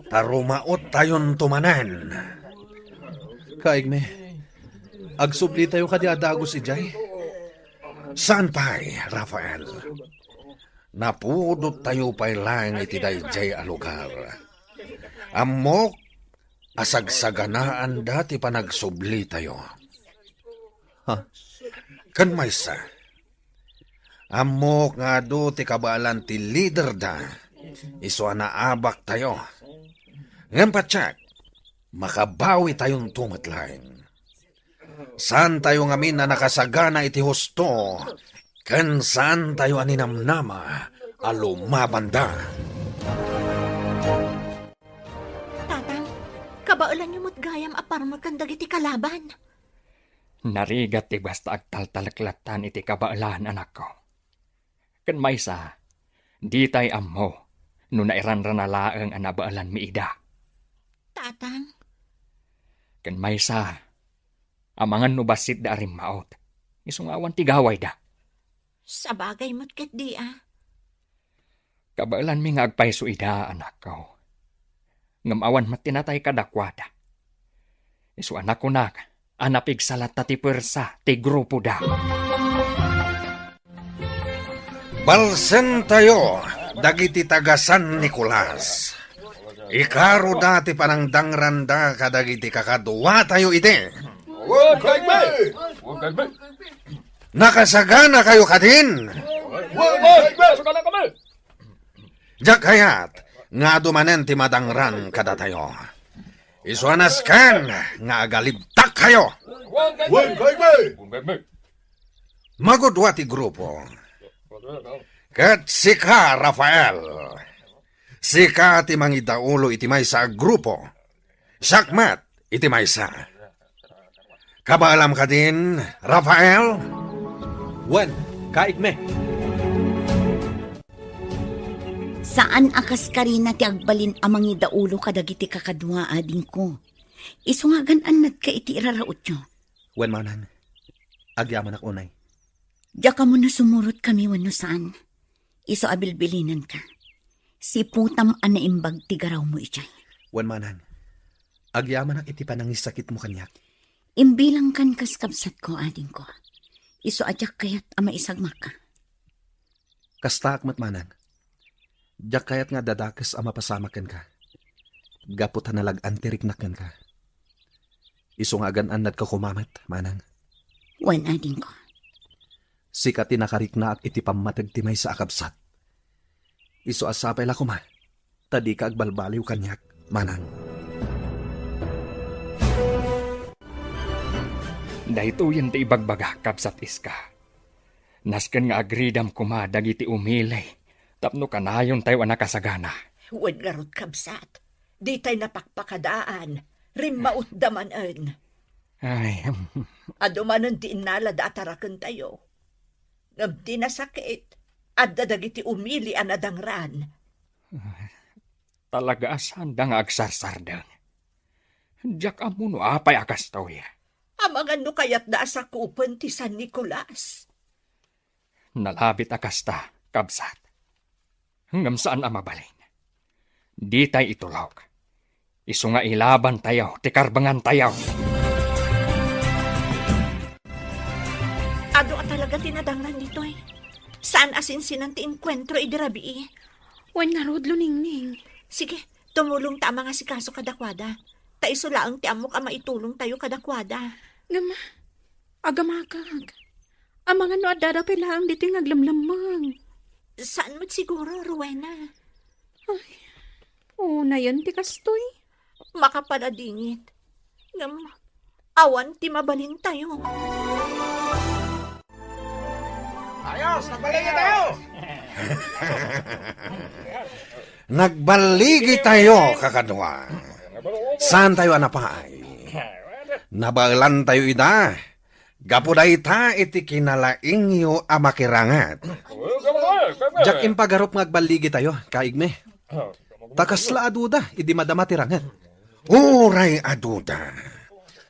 Tarumaot tayon tumanan. Kaig mi. Agsubli tayo kadi adagos ijay. Saan pa'y, Rafael? Napudot tayo pa'y lang iti dayjay a lugar. Amok, asagsaganaan dati pa nagsubli tayo. Ha? Kan maysa. Amok nga do ti kabalan ti leader da. Iso na abak tayo. Ngayon patsak, makabawi tayong tumatlaing. Saan tayo ngamin na nakasagana iti husto, kan saan tayo aninamnama, alumabanda. Tatang, kabaulan niyo mo't gayam aparma kan dagiti kalaban. Narigat ti basta agtaltalaklatan iti kabaalan anak ko. Kan maysa, di tay ammo, no nairanranalaang anabaalan mi ida. Tatang. Kan maysa, amangan no basit da arim maot. Isungawan ti gaway da. Sa bagay mo't ket di Kabaalan mi nga agpayso ida anak ko. Ngamawan matinatay kadakwada. Isu anak ko nak, anapig salat ti pwersa ti grupo da. Balsen tayo, dagiti taga San Nicolas. Ikaro dati panang dangranda kadagiti kakadwa tayo ite. Nakasagana kayo kadin. Jak hayat, nga dumanen ti madangran kada tayo. Isuanas kan, nga agalibtak kayo. Magudwa ti grupo. Kat sika, Rafael. Sika ti mangidaulo iti maysa grupo. Sakmat iti maysa. Kabaalam ka din, Rafael? Wan, kaig me. Saan akas karina ti agbalin amang idaulo kadagiti kakadwa ading ko? Isungagan anad ka iti iraraot nyo. Wen manang, agyaman ak unay. Diya ka mo na sumurot kami wano saan. Iso abilbilinan ka. Si putam anaimbag tigaraw mo ichay. Wen manang, agyaman ak iti panangisakit mo kanyak. Imbilang kan kaskabsat ko, ading ko. Iso adyak kayat ama isagmak ka. Kasta akmat manang. Diyak kayat nga dadakas ama pasamakan ka. Gapot hanalag antiriknakan ka. Iso nga agan-anad ka kumamat, manang. Wan ading ko. Sikat tinakarikna ak iti pamatagtimay sa akabsat. Iso asapay la kuma. Tadi ka agbalbaliw kanyak, manang. Dahito yan ti ibagbaga kabsat iska. Nasken nga agridam kuma dagiti umilay. Tapno kanayon tayo anakasagana. Huwag garot kabsat. Di tayo napakpakadaan. Rimaut damanan. Ay, Adumanan di inalad atarakan tayo. Ngam di nasakit. At dadagiti umili anadangran. talaga asanda nga agsarsardang. Diyak amuno apay akas tao ya. Amangan no kayat da sa kupan ti San Nicolas. Nalabit akasta, kabsat. Hanggang saan amabaling. Di tayo itulaw. Isu nga ilaban tayo, tikarbangan tayo. Ado at talaga tinadanglan dito eh. Saan asin-sinan ti enkwentro idirabi eh. Wan nga rodlo ningning. Sige, tumulong ta mga sikaso kadakwada. Ta isulaang ti amok ama itulong tayo kadakwada. Ngama, agamakag. Amangan no adada pilang dito yung aglamlamang. Saan mo't siguro, Rowena? Na yan ti kastoy. Makapaladingit. Ngam, awan ti mabalin tayo. Ayos, nagbaligi tayo! Nagbaligi tayo, kakadwa. Saan tayo anapaay? Nabalan tayo ida. Gapuday ta iti kinalaingyo amakirangat. Jak impagarop ngagbaligi tayo, kaigme. Takasla aduda, idi madama tirangan. Uray aduda.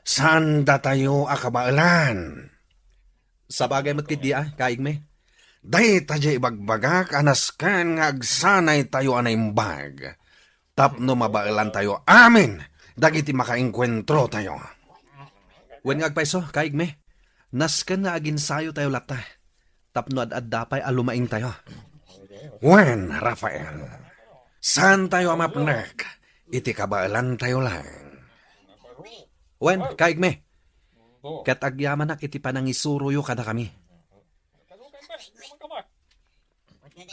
Saan da tayo akabaalan? Sa bagay mo't kiti kaigme. Day tayo ibagbagak anaskan nga agsanay tayo anaimbag. Tapno mabaalan tayo amin. Dagiti makainkwentro tayo. Wen ngagpaiso, kaigme. Naskan nga aginsayo tayo lata. Tapno ad dapay alumaing tayo. Wen, Rafael. Saan tayo amapnak? Iti kabaalan tayo lang. Wen, kaigme. Kat agyaman nak iti panangisuruyo kada kami.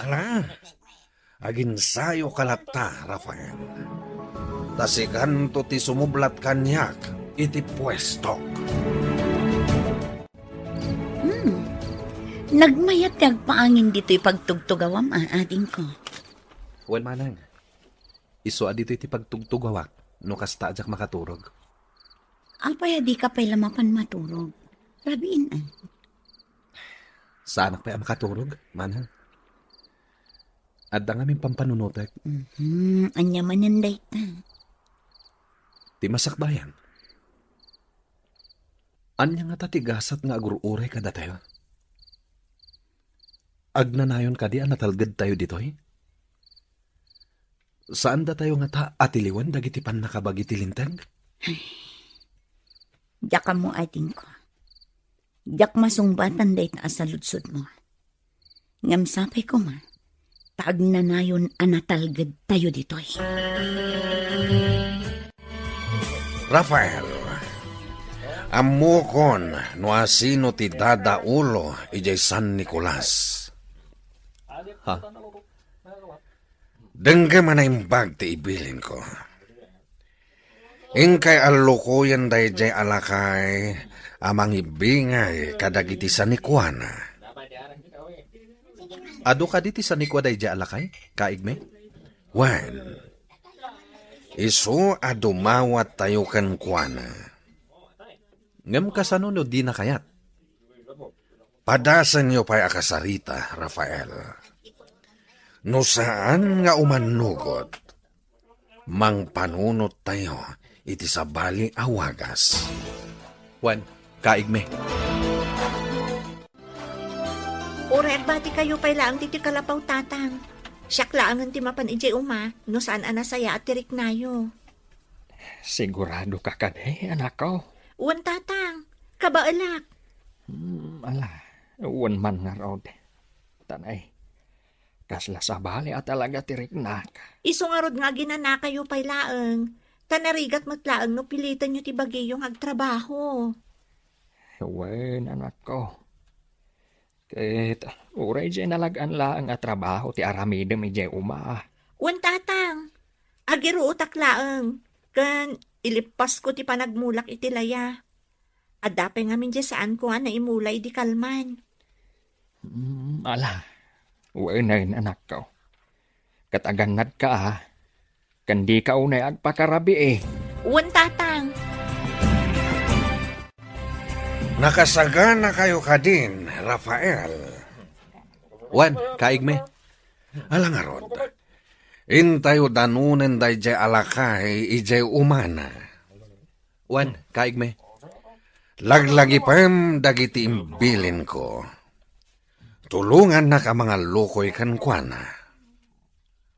Ala, aginsayo kalata, Rafael. Tasikan to ti sumublat kanyak iti pwestok. Nagmayat nagpaangin dito'y pagtugtugawam, ading ko. Wen manang. Iso dito iti pagtugtugawak no kasta ajak makaturog. Apay di ka pa'y lamapan maturog. Rabiin Saan pa'y makaturog, manang? At da ngamin pampanunotek. Anya mananday ta. Ti masakbayan. Anya nga tatigasat nga agururay kada tayo. Agnanayon ka di natalgad tayo ditoy? Saan da tayo nga ta atiliwan dagiti pan nakabagiti lintag? Diyak ka mo, ading ko. Diyak masungbatan day ta sa lutsod mo. Ngam sapay ko ma, tagnanayon anatalgad tayo ditoy. Rafael, amukon no asino ti dadaulo ijay San Nicolas. Ha? Dengga manaimbag ti ibilin ko. Ingkay alukoyan day jay alakay amang ibingay kadagiti sa Nikuana. Ado ka diti sa nikwa day jay alakay, kaigme? Wan, iso adumawat tayo kan kuana. Ngam kasanuno di na kayat. Padasan niyo pa'y akasarita, Rafael. No saan nga umanugot, mang panunot tayo, iti sabali awagas. Wan, kaigme. Urer ba ti kayo pay laang ti kalapaw tatang? Siyak laangan ti mapan ije uma, no saan anasaya at tirik nayo. Sigurado ka kade, anak ko. Uwan tatang, kabaalak. Ala, uwan man nga rod. Tanay, kasla sa bali at talaga tirik na ka. Iso nga rod nga ginana kayo pay laang. Tanarigat matlaang no pilitan nyo ti bagayong agtrabaho. Wen, anak ko. Ket, uray dyan nalagaan laang at trabaho ti aramidem ije uma. Uwan tatang, agiro utak laang. Kan ilipas ko ti panagmulak iti laya. Adapay nga min dyan saan ko na imulay di kalman. Ala, wen anak ko. Katagannad ka kandi ka unay agpakarabi eh. Uwan tatang. Nakasagana kayo kadin, Rafael. Wan, kaigme. Alang arod, intayo danunen day jay alakay ijay umana. Wan, kaigme. Laglagi pem dagiti imbilin ko. Tulungan na ka mga lukoy kankwana.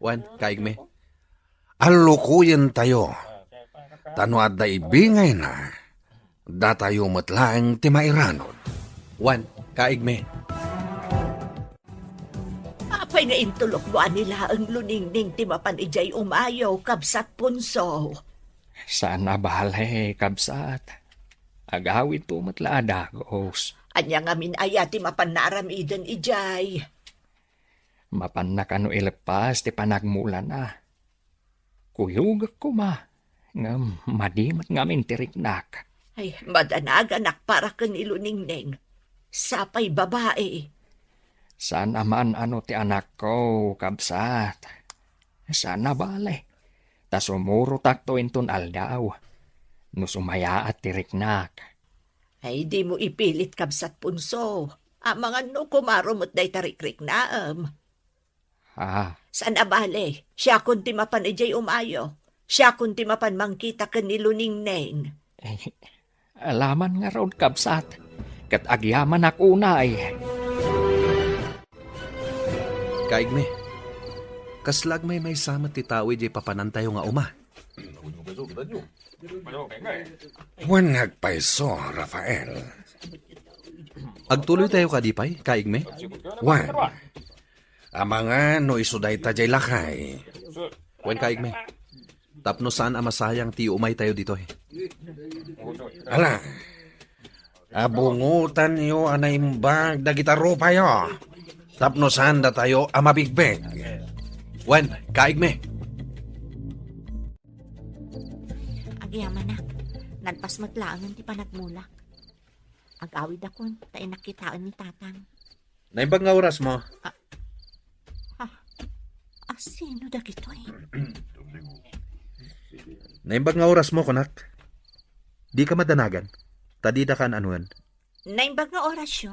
Wan, kaigme. Alukuyin tayo. Tano at da ibingay na. Datayo matlaang timairanod. Wan, kaigme. Apay nga intulok mo nila ang luningning ti mapan ijay umayaw kabsat punso. Saan na bale, kabsat? Agawid to matlaada, gos. Anya nga min ayati mapan naramiden ijay. Mapan na kano ilepas ti panagmulan na. Kuyugak ko ma. Nga madimat ngamin tiriknak. Ay, madanag anak para kan iluningning. Sapay babae. Saan naman ano ti anak ko, kabsat? Saan na bale? Ta sumuro takto inton aldaw. No sumaya at tiriknak. Ay, di mo ipilit kabsat punso. Mga no kumarumot day tarikrik naam. Saan abale? Siya kunti mapan ijay umayo. Siya kunti mapan mangkita kan iluningning. Alaman nga raw kabsat. Kat agyaman akunay. Kaigme. Kaslag may samat ti tao ijay papanantayo nga uma. Wan nagpaiso, Rafael. Agtuloy tayo kadipay, kaigme. Wan. Amanga no isuday tajay lakay. Wan, kaigme. Tapno saan amasayang ti umay tayo dito eh. Ala, abungutan yo anaimbag dagita rupa yo. Tapno saan da tayo amabigbeg. Wan, kaigme. Agyaman na, nagpas matlaangan ti panagmulak. Agawid akon, tayo nakitaan ni tatang. Naimbag nga oras mo? Sino da gito eh? Naimbag nga oras mo, kunak. Di ka madanagan. Tadida kan anuan. Naimbag nga oras yo?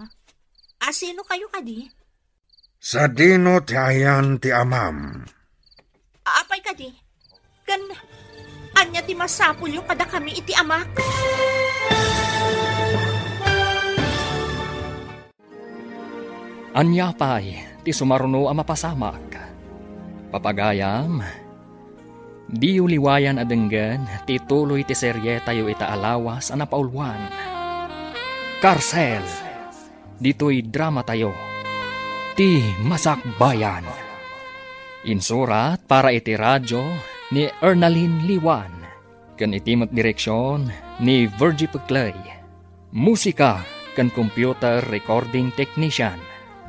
Sino kayo kadi? Sa dino ti ayan ti amam. Apay kadi? Kan, anya ti masapul yung kada kami iti amak? Anya pa'y ti sumaruno ang mapasamak. Papagayam, di uliwayan adenggan ti tuloy ti serye tayo itaalawas ang napaulwan. Karsel, dito'y drama tayo, ti Masakbayan. Insurat para iti radyo ni Ernaline Liwan, kan itimot direksyon ni Virgie Peclay. Musika kan computer recording technician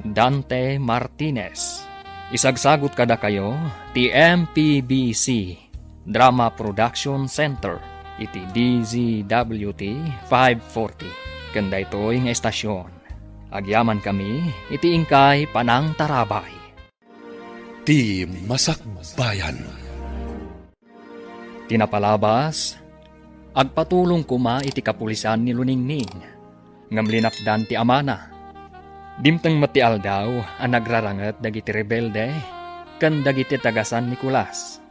Dante Martinez. Isagsagot kada kayo ti MPBC Drama Production Center iti DZWT 540 kanda ito'y nga estasyon. Agyaman kami iti ingkay Panang Tarabay. Ti Masakbayan. Tinapalabas, agpatulong kuma iti kapulisan ni Luningning, ngam linapdan ti amana. Dimtang matial daw ang nagrarangat dagiti rebelde kan dagiti tagasan Nicolas.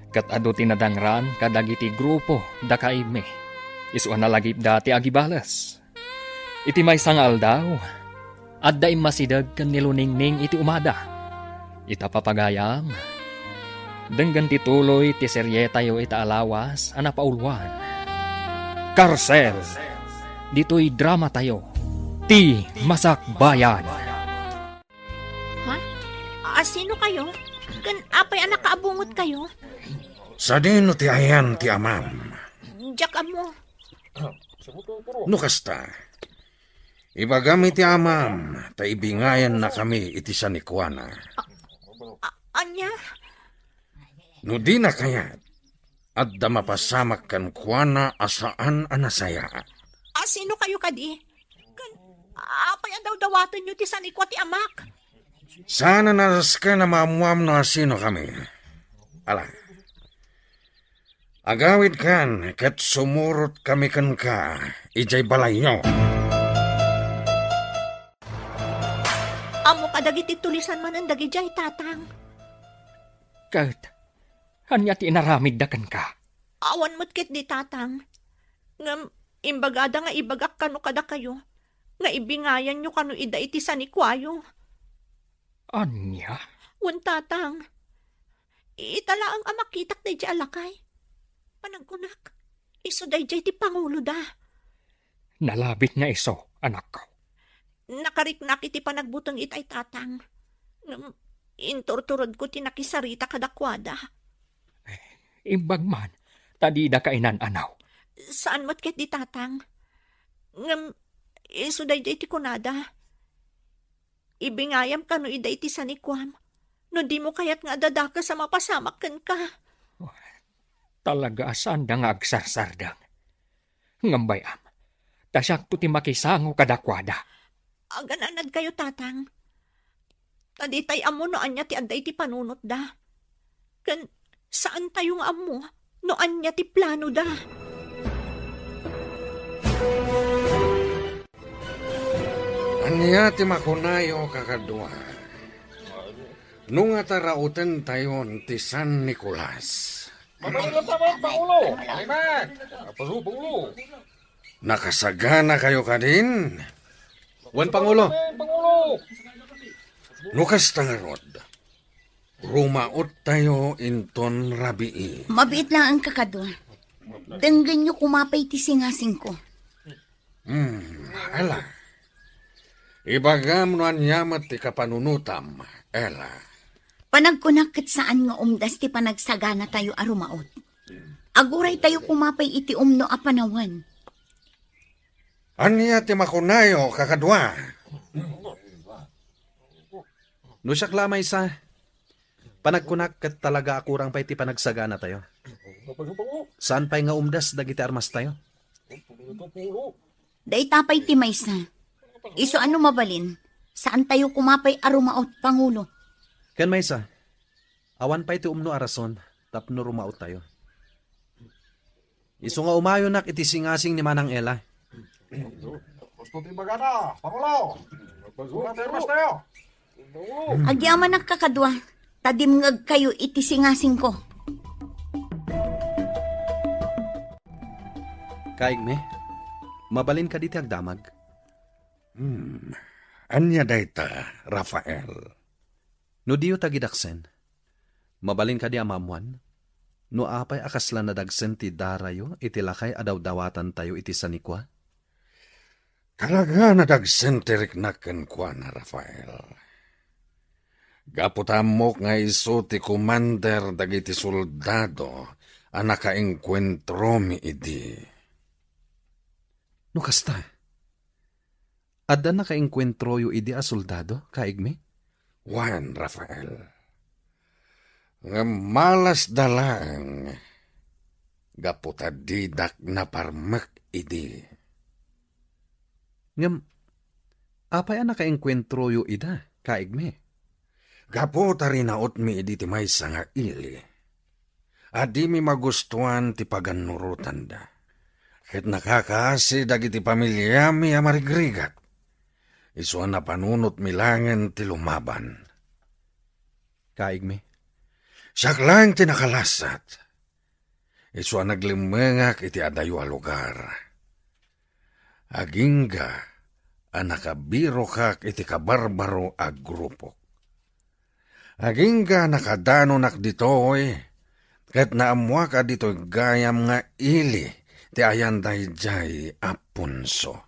Kat ado tinadangran kadagiti grupo da kaime. Isuan na lagip dati agibalas. Iti may sangal daw. At da masidag kan niluningning iti umada. Ita papagayam. Denggan tituloy ti serye tayo ita alawas ana paulwan. Karsel. Dito'y drama tayo. Ti Masakbayan. Ha? Sino kayo? Kan apay anak kaabungot kayo? Sa dino ti ayan ti amam. Diyak amo. No kasta. Ibagami ti amam, ta ibingayan na kami iti sanikwana. Anya? No di na kayat, at da mapasamak kan kuwana asaan anasaya. Sino kayo kadi? Kan apay daw dawatan nyo ti sanikwa ti amak. Sana naras ka na maamuam na sino kami. Ala. Agawid kan, kat sumurot kami kan ka, ijay balay nyo. Amo kadagiti tulisan man ang dagijay tatang. Kat, hanya ti inaramid da kan ka. Awan mo't kit di tatang. Ngam, imbagada nga ibagak kano kada kayo. Nga ibingayan nyo kano ida iti sanikwayo. Anya? Wan tatang. Itala ang amakitak na di alakay. Panagkunak, iso dayjay ti Pangulo da. Nalabit nga iso, anak ko. Nakariknak iti panagbutong itay tatang. Inturturod ko tinakisarita kadakwada. Imbag man, tadi da kainan anaw. Saan mo't ket di tatang? Ngam, iso dayjay ti kunada. Ibingayam kano ida iti sanikwam. No di mo kayat nga dadaka sa mapasamakan ka. Talaga asan da nga agsarsardang. Ngambayam, tasyak to ti makisango kadakwada. Agananad kayo, tatang. Taditay amo no anya ti aday ti panunot da. Kan, saan tayong amo no anya ti plano da? Anya ti makunayo kakadwa. Nung atarautan tayon ti San Nicolas. Nakasagana kayo kadin? Wan Pangulo. Nukas tangarod. Rumaot tayo inton rabii. Mabiit lang ang kakadwa. Denggan nyo kumapay ti singasing ko. Ala. Ibagam no anyamat ti kapanunutam, ela. Panagkunak ket saan nga umdas ti panagsagana tayo arumaot. Aguray tayo kumapay iti umno a panawan. Anya ti makunayo kakadwa. No siyak lamay sa panagkunak ket talaga akurang pay ti panagsagana tayo. Saan pay nga umdas dagiti armas tayo? Daitapay ti maysa. Iso ano mabalin? Saan tayo kumapay arumaot, Pangulo? Ken maysa, awan pay ti umno arason, tapno rumaot tayo. Iso nga umayonak iti singasing ni Manang Ela. Agyaman ang kakadwa, tadimngag kayo iti singasing ko. Kaigme, mabalin ka diti agdamag. Anya dayta, Rafael. No diyo tagidaksen, mabalin ka di amamuan, no apay akasla na dagsen ti darayo iti lakay adaw-dawatan tayo iti sanikwa? Talaga nadagsen ti riknaken kwa na, Rafael. Gaputamok nga iso ti commander dagiti soldado a nakaengkwentro mi idi. No kasta, adda nakaengkwentro yu idi a soldado, kaigme? Juan, Rafael. Nga malas dalang. Gaputadidak na parmek idi. Ngam, apay ang nakaengkwentro yu ida, kaigme? Gaputari naot mi idi ti maysa nga ili. Adi mi magustuhan ti paganurutan da. Ket nakakaasi dagiti pamilya mi amarigrigat. Isuan na panunot milangan ti lumaban. Kaigme? Siyak lang tinakalasat. Isu naglimengak iti adayo a lugar. Agingga, nakabiro kak iti kabarbaro a grupo. Agingga nakadano nak ditoy, ket naamwa ka ditoy gayam nga ili, ti ayan dayjay apunso.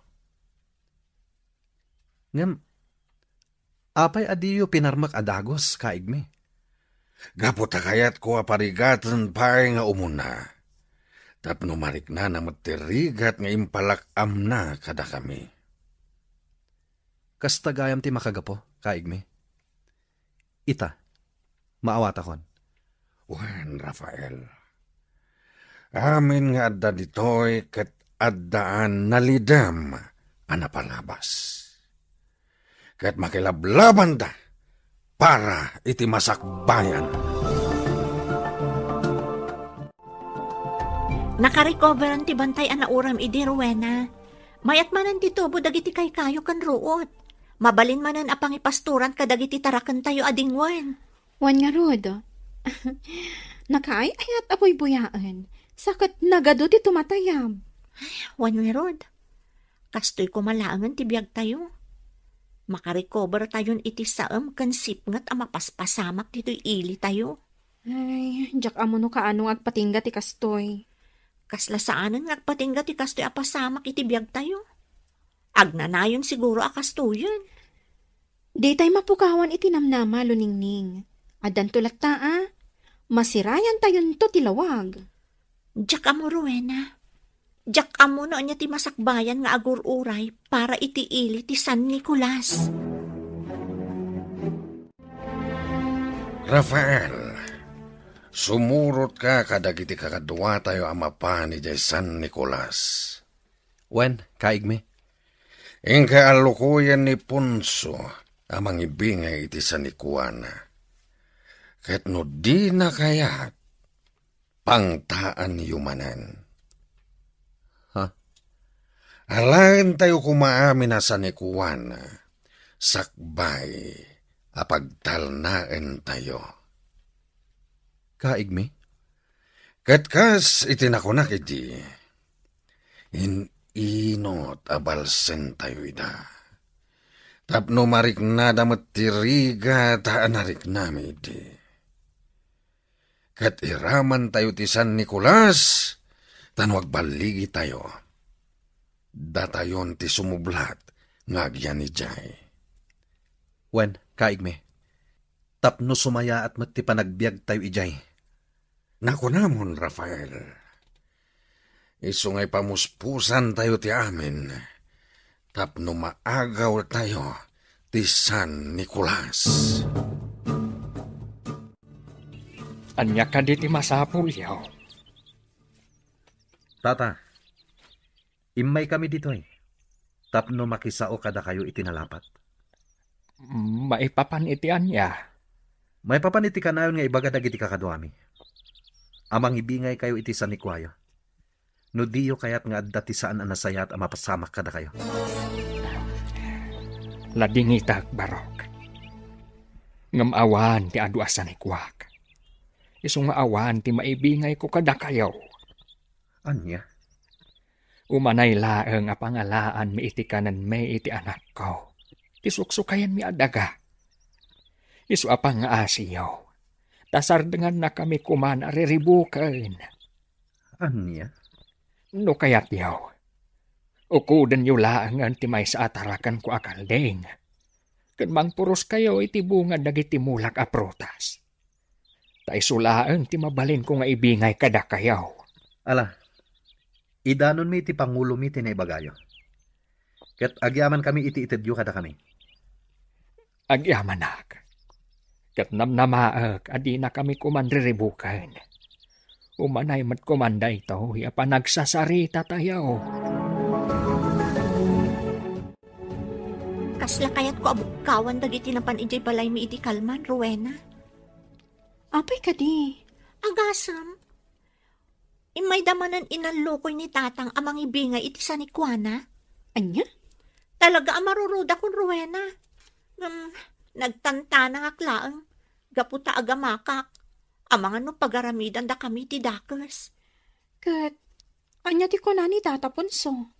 Ngam, apay adiyo pinarmak adagos, kaigme. Gaputa kayat ko aparigatan pa'y nga umuna. Tapno marik na matirigat nga impalak amna kada kami. Kastagayam ti makagapo, kaigme. Ita, maawatakon. Wen, Rafael. Amin nga adda ditoy ket addaan nalidam anapalabas. Ket makilablaban da para iti masakbayan. Nakarecoveran ti bantay ana uram idi Rowena. Mayat manan ti tubo dagiti kay kayo kan ruot. Mabalin manan apang ipasturan kadagiti tarakan tayo adingwan. Wan nga rod. Nakaay-ayat apoy buyaan. Sakat nagado ti tumatayam. Wan nga rod. Kastoy kumalaangan ti biyag tayo. Makarecover tayon iti saam kan sipngat a mapaspasamak dito'y ili tayo. Ay, jak amo no kaanong agpatingga ti kastoy. Kasla saanan nga agpatingga ti kastoy a pasamak iti biyag tayo. Agnanayon siguro a kastoyan. Di tay mapukawan iti namnama luningning. Adan tulat ta masirayan tayon to tilawag. Jak amo Rowena. Jak amo no anya ti masakbayan nga agur-uray para iti ili ti San Nicolas. Rafael, sumurot ka kadagiti kakadwa tayo amapa ni San Nicolas. Wen, kaigme. Ingka alukuyan ni Punso amang ibingay iti San Nicuana. Ket no di na kayat pangtaan yumanan. Alain tayo kumaamin na sa Nicuana, sakbay, apagtalnaen tayo. Kaigme? Katkas itinakunak iti, inot abalsen tayo ida. Tapno marik na damat tiriga taan narik nami iti. Kat iraman tayo ti San Nicolas, tanwag baligi tayo. Datayon ti sumublat ngagyan ni Jay. Wen, kaigme. Tapno sumaya at mati panagbiag tayo ijay. Naku namon, Rafael. Isungay pamuspusan tayo ti amin. Tapno maagaw tayo ti San Nicolas. Anya ka di ti masapul yaw. Tata, imay kami dito eh. Tapno makisao kada kayo itinalapat. Maipapan iti anya. May papaniti ka na yun nga ibaga dagiti kakadwami. Amang ibingay kayo iti San Nicuaya. No diyo kayat nga adda ti saan anasaya at amapasamak kada kayo. Ladingitag barok. Ngamawan ti adu San Nicuak. Isong maawan ti maibingay ko kada kayo. Anya? Umanay laeng a pangalaan mi iti kanan may iti anak ko. Tisuksukayan mi adaga. Isu apang nga asiyaw. Tasar dengan na kami kuman ariribukan. Anya? No kayat yaw. Ukudan yu laangan ti may sa atarakan ko akaldeng. Kanmang puros kayo iti bunga dagiti mulak a prutas. Ta isulaang ti mabalin ko nga ibingay kada kayaw. Ala, idanon mi iti pangulo mi tinaibagayo. Ket agyaman kami iti itedyo kada kami. Agyamanak. Ket namnamaag adi na kami kumanriribukan. Umanay mat kumanda ito, pa nagsasarita tayo. Kasla kayat ko abukawan dagiti napan ijay balay mi iti kalman, Rowena. Apay ka di. Agasam. Imay damanan inalokoy ni tatang amang ibingay iti San Nicuana. Anya? Talaga amaruruda kun Rowena. Nagtanta ng aklaang. Gaputa agamakak. Amang ano pagaramidan da kami ti dakes. Kat, anya ti ko na ni Tata Ponso.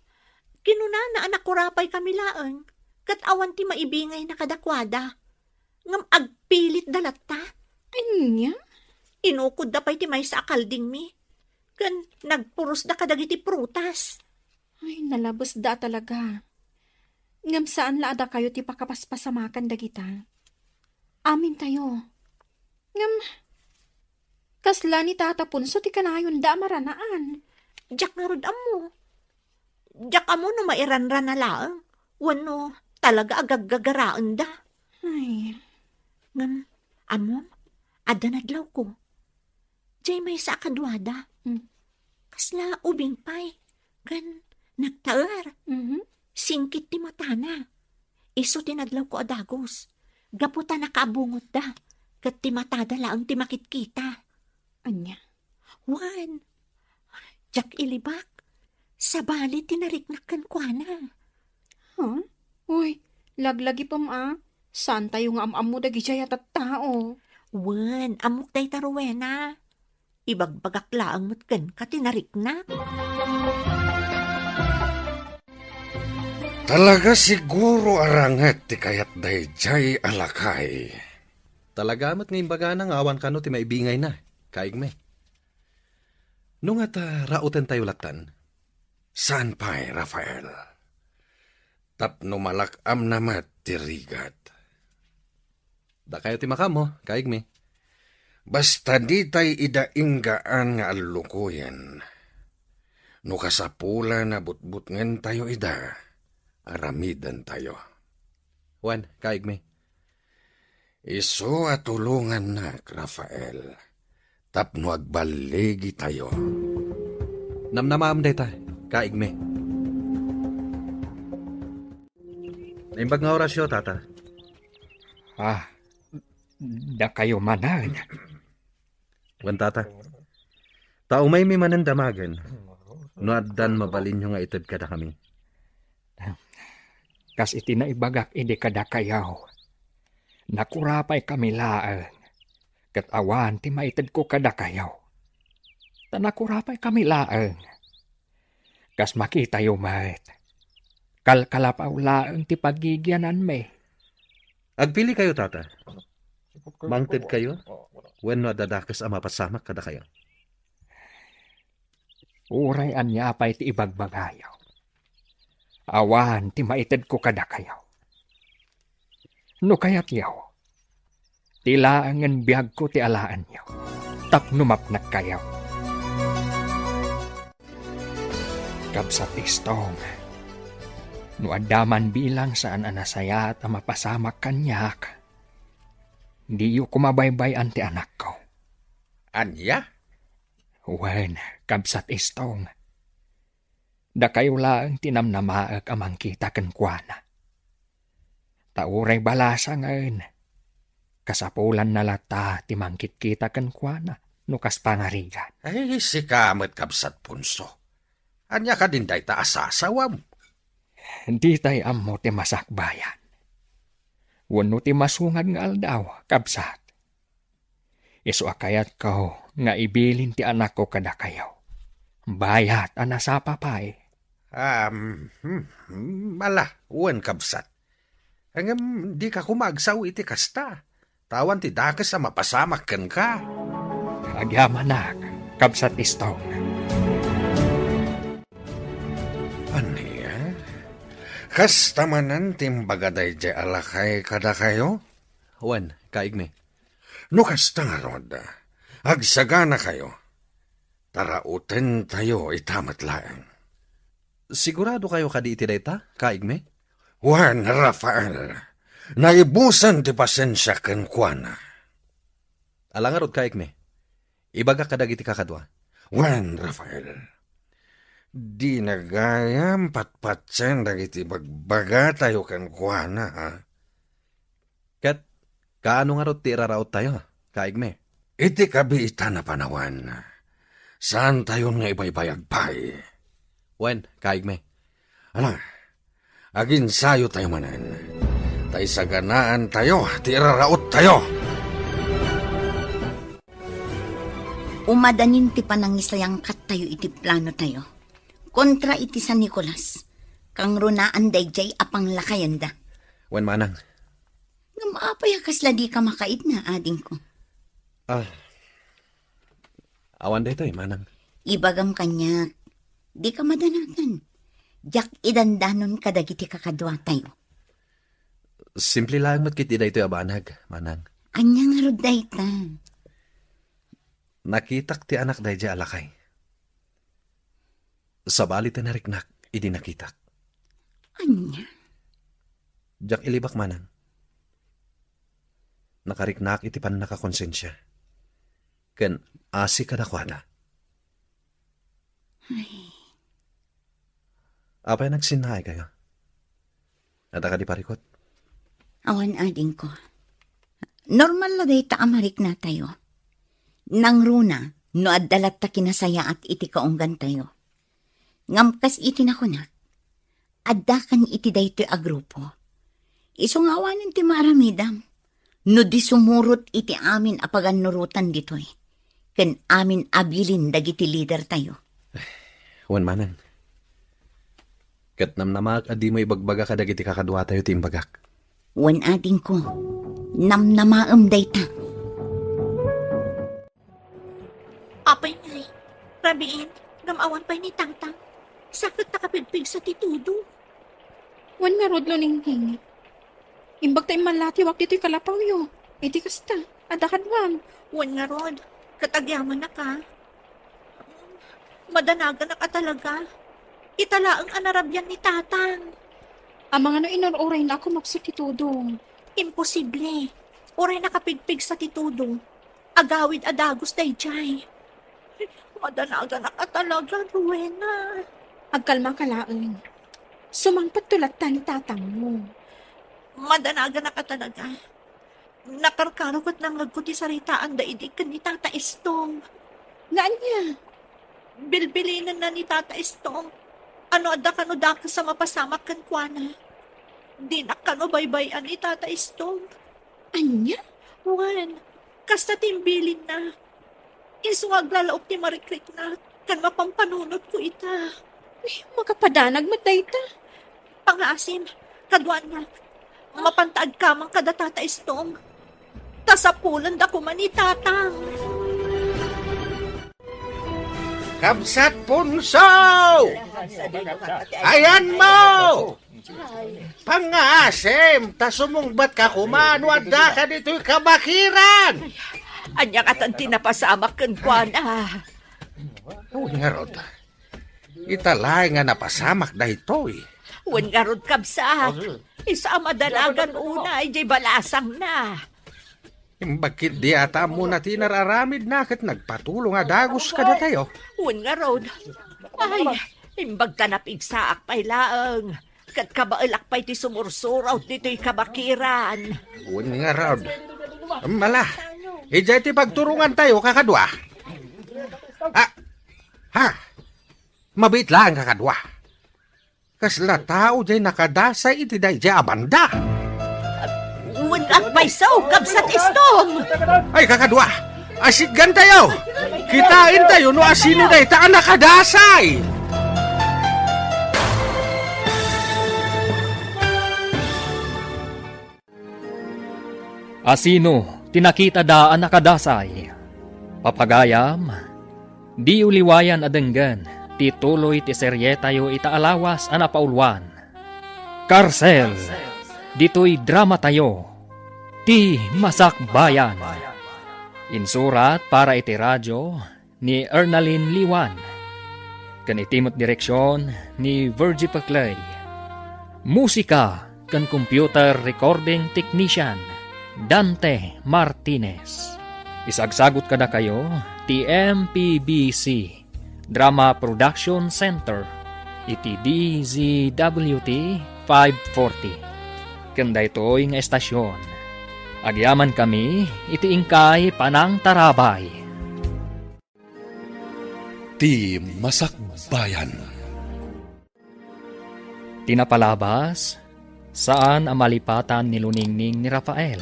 Kinuna na anak kurapay kami laeng. Kat awan ti maibingay na kadakwada. Ngam agpilit dalata. Anya? Inukod da pa'y ti may sa akalding mi. Kan nagpuros da kadagiti prutas. Ay, nalabos da talaga. Ngam saan laada kayo ti pakapaspasamakan dagita. Amin tayo. Ngam, kasla ni Tata Punso ti kanayon da maranaan. Diyak nga rod amo. Diyak amo no mairanran na laeng. Wano talaga agagagaraan da. Ay, Ngam, amo, ada nadlaw ko. Diyay may sa akadwada. Kasla ubing pay. Kan nagtaar. Singkit ti matana. Iso tinadlaw ko adagos. Gaputa nakaabungot da. Kat ti matada laang ti makitkita. anya? Wan. Jak ilibak. Sabali tinariknakan kwa na. Huh? Uy, laglagi pa ma. Saan tayo nga am-am mo dagi jayat at tao? Wan, amok day taruwena. Ibagbagak laang mutken ka tinariknak. Talaga siguro aranget ti kayat dayjay alakay. Talaga mat ngayon baga nang awan ka no ti maibingay na, kaigme. Nung at rauten tayo latan. Saan pa'y, Rafael? Tapno malakam namat ti rigat. Da kayo ti makamo, kaigme. Basta di tay idainggaan nga alukuyan. No kasapula na butbut ngen tayo ida, aramidan tayo. Wan, kaigme. Iso at tulungan na, Rafael. Tapno agbaligi tayo. Namnamaam day ta, kaigme. Naimbag nga orasyo, tata. Da kayo manan. Wan, tata. Tao may manan damagan. No addan mabalin nyo nga itad kada kami. Kas iti na ibagak ide kada kayaw. Nakurapay kami laang. Kat awan ti maitad ko kada kayaw. Nakurapay kami laang. Kas makita yumat. Kalkalapaw laang ti pagigyanan me. Agpili kayo, tata. Mangted kayo. When no adadakas ang mapasamak kada kayo. Uray anya pa'y ti ibagbagayaw. Awan ti maitad ko kada kayaw. No kayat yaw. Tilaangan biyag ko ti alaan yaw. Tapnumap nagkayaw. Kabsat istong. No adaman bilang saan anasaya at mapasamak kanyak. Di yu kumabaybay anti anak ko. Anya? Wen, kabsat istong. Da kayo lang tinamnamaak amang kita kenkwana. Tauray balasa ngayon. Kasapulan na lata timangkit kita kenkwana. Nukas pangarigan. Ay, si kamet kabsat punso. Anya ka din day ta asasawam. Di tay ammo ti masakbayan. Wano ti masungad nga aldaw, kabsat. Isu akayat ko nga ibilin ti anak ko kada kayaw. Bayat anasapa pa'y. Mala, uwan kabsat. Hanggang di ka kumagsaw iti kasta. Tawan ti dakas sa mapasamak kan ka. Agyamanak, kabsat istong. Aniya? Kasta manan timbagaday jay alakay kada kayo? Wan, kaigme. No kasta nga rod, agsagana kayo. Tarauten tayo itamat laang. Sigurado kayo kadi iti dayta, kaigme? Juan Rafael, naibusan ti pasensya ken kuana. Alangarod kaigme. Ibaga kadag iti kakadwa. Juan Rafael, di nagayam patpatsen dagiti bagbaga tayo ken kuana, ha? Kat, kaano nga rod ti iraraot tayo, kaigme? Iti kabiita na panawan. Saan tayo nga ibaybayagpay? Wen, kaigme. Ala, agin sayo tayo manan. Tay saganaan tayo, ti iraraot tayo. Umadanin ti panangisayang kat tayo iti plano tayo. Kontra iti San Nicolas. Kang runaan dayjay apang lakayanda. Wen manang. Ngamaapay kasla di ka makait na ading ko. Awan dito manang. Ibagam kanya, di ka madanagan. Jak idandanon kadagiti kakadwa tayo. Simple lang matkit ida ito abanag, manang. Anyang arod dayta. Nakitak ti anak dayjay alakay. Sa balit na nariknak, idi nakitak. Anya? Jak ilibak manang. Nakariknak iti pan nakakonsensya. Ken asi kadakwada. Ay. Apay nagsinahay kayo? Nata ka di parikot? Awan ading ko. Normal na day amarik na tayo. Nang runa, no addalat ta kinasaya at iti kaunggan tayo. Ngamkas iti na kunak. Addakan iti daytoy a grupo. Isungawanin ti maramidam. No di sumurot iti amin apagan nurutan ditoy. Ken amin abilin dagiti leader tayo. Wan manang. Kat namnamak adi mo ibagbaga ka dagiti kakadwa tayo ti imbagak. Wan ading ko. Namnamaam dayta. Apay ngay, Rabiin, gamawan pa'y ni Tangtang. Sakit nakapigpig sa titudo. Wan nga rod lo ninghing. Imbag tayo malatiwak dito'y kalapaw yo. Iti kasta, adakadwan. Wan nga rod, katagyaman na ka. Madanagan na ka talaga. Italaang anarabyan ni Tatang. Ang mga no inururay na ako magsititudong. Imposible. Oray nakapigpig sa titudo. Agawid adagos dayjay. Madanagan na ka talaga, Rowena. Agkalma kalaan. Sumangpat tulatan ni Tatang mo. Madanagan na ka talaga. Nakarkarukot ng lagkuti sa ritaan daidig ka ni Tata Istong. Naan niya? Bilbilinan na ni Tata Istong. Ano ada kano daka sa mapasamak kan kuana. Di na kano baybayan ni Tata Istong. Anya? Juan, kasta timbilin na. Isuwag lalaop ni Marikrik na kan mapampanunod ko ita. Uy, makapadanag matay ta. Pangasim, kadwan na. Mapantaag kamang kada Tata Istong. Tasapulan da kuman ni Tatang. Kabsat punso! Ayan mo! Pangasim, tasumungbat ka kumano adda ka dito'y kabakiran! Anya katan tinapasamak kan kuana. Uy nga rod, italay nga napasamak da ito eh. Wan nga rod kabsat. Isa madalagan una ay jay balasang na. Bakit di ata mo na tinararamid na kat nagpatulong adagos ka na tayo? Wan nga rod. Ay, imbag ka napigsaak pa'y laang. Kat kabailak pa'y ti sumursuraw dito'y kabakiran. Uy nga rod. Mala, ijay ti pagturungan tayo kakadwa. Mabit lang kakadwa. Kasla tao jay nakadasay iti day jay abanda. Wan at may saukab sa Istong. Ay kakadwa, asigan tayo. Kitain tayo no asino day taan nakadasay. Asino, tinakita daan nakadasay. Papagayam, di uliwayan adenggan, tituloy ti serye tayo itaalawas anapaulwan. Karsel, dito'y drama tayo, ti Masakbayan. Insurat para iti radyo ni Ernalyn Liwan. Kan itimot direksyon ni Virgie Paclay. Musika kan computer recording technician Dante Martinez. Isagsagot kada kayo ti MPBC Drama Production Center iti DZWT 540. Kanda ito'y nga estasyon. Agyaman kami iti ingkay panang tarabay. Ti Masakbayan. Tinapalabas saan ang malipatan ni Luningning ni Rafael.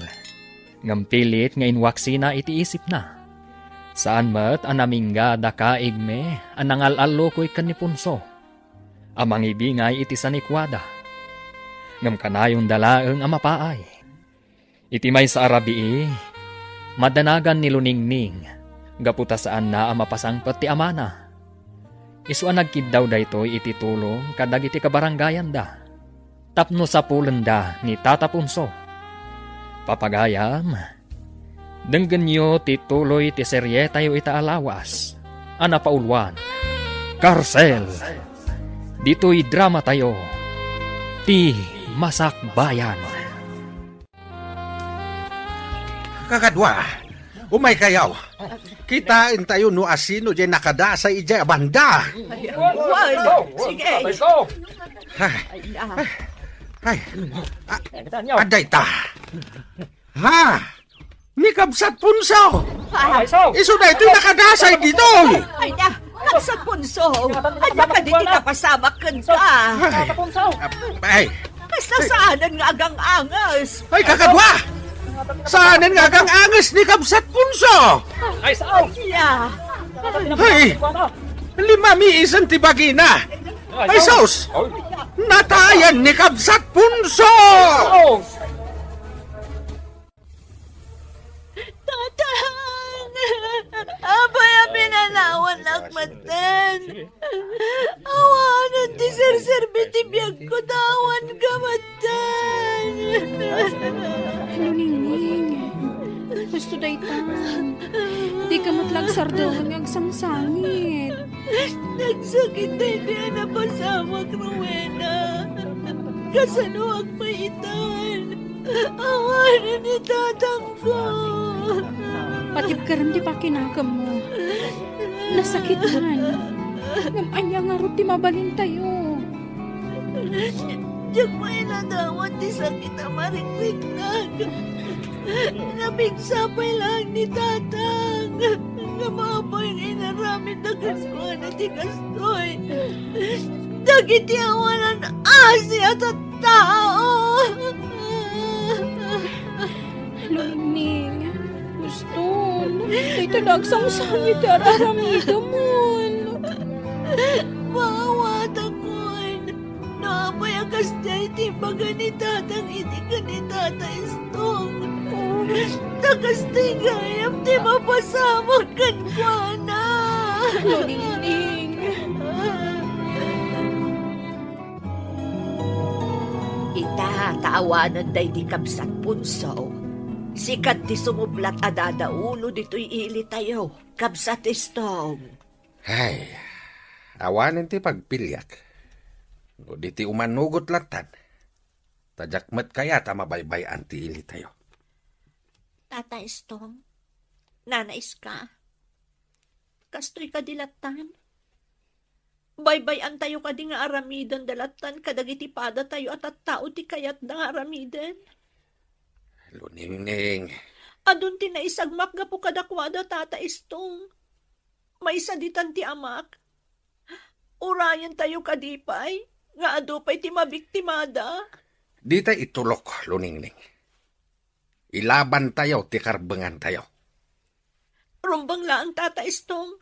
Ngampilit nga inwaksina iti isip na. Saan mat anamingga dakaig me anangal-allo ko'y kanipunso. Amang ibingay iti sanikwada. Ngam kanayong dalaeng amapaay. Iti may sa arabii, madanagan ni Luningning, gaputa saan na amapasangpet ti amana. Isuan nagkiddaw daytoy iti tulong kadag iti kabaranggayan da. Tapno sa pulenda ni Tata Punso. Papagayam, denggen nyo ti tuloy ti serye tayo itaalawas. Anapaulwan, Karsel. Dito'y drama tayo, ti Masakbayan. Kakadwa, umay kayaw. Kitain tayo no asino dyan nakada sa ija banda. Sige. Ay, aday ta. Ha? Nikabsat punso. Iso na ito'y nakadasay dito. Ay na, sa punso. Anya ka di kinapasama ka. Ay, Basta saanan nga agang angas. ay kakadwa. Saanan nga kang angas ni Kabsat Punso? Yeah. Ay, lima mi isang tibagina. Ay sos, natayan ni Kabsat Punso. Tatang! Abay ang pinanawan lakmatan. Awanan ti sir-serbiti biyag ko tawan kamatan. Luningning, gusto day tan. Di ka matlag sardawan ng samsangit. Nagsakit na hindi na pasamak, Rowena. Kasanuwag maitan. Awanan ni tatang ko. Patip ka rin di pa kinakam mo. Nasakitan. Ngam-anya nga rin di mabalin tayo. Diyak may nadawat di sakit ang marikliknag. Nabigsapay lang ni tatang. Namapoy ng inaramid na kaskuhan at ikastoy. Dagiti awanan asya at tao. Luningning, gusto. Di talagsang sangit araramida mo. Mawat ako'n. Naapay ang kastay timbaga ni tatang iti ka ni tata istong. Nakastay gayam di mapasamag kan kwa na. Luningning. Ita, taawanan day di Kabsat Punso. Sikat ti sumublat adada ulo dito'y ili tayo. Kabsat istong. Ay, awanin ti pagpilyak. O di ti umanugot latan. Tajakmet kaya tamabaybayan ti ili tayo. Tata istong, nanais ka. Kastoy ka dilatan. Baybayan tayo ka di nga aramidan dalatan kadagiti pada tayo at tao ti kayat da nga aramidan. Luningning. Adun ti naisagmak ga po kadakwada tata istong. Maisaditan ti amak. Urayan tayo kadipay. Nga adupay ti mabiktimada. Di tayo itulok, Luningning. Ilaban tayo, ti karbengan tayo. Rumbang laang tata istong.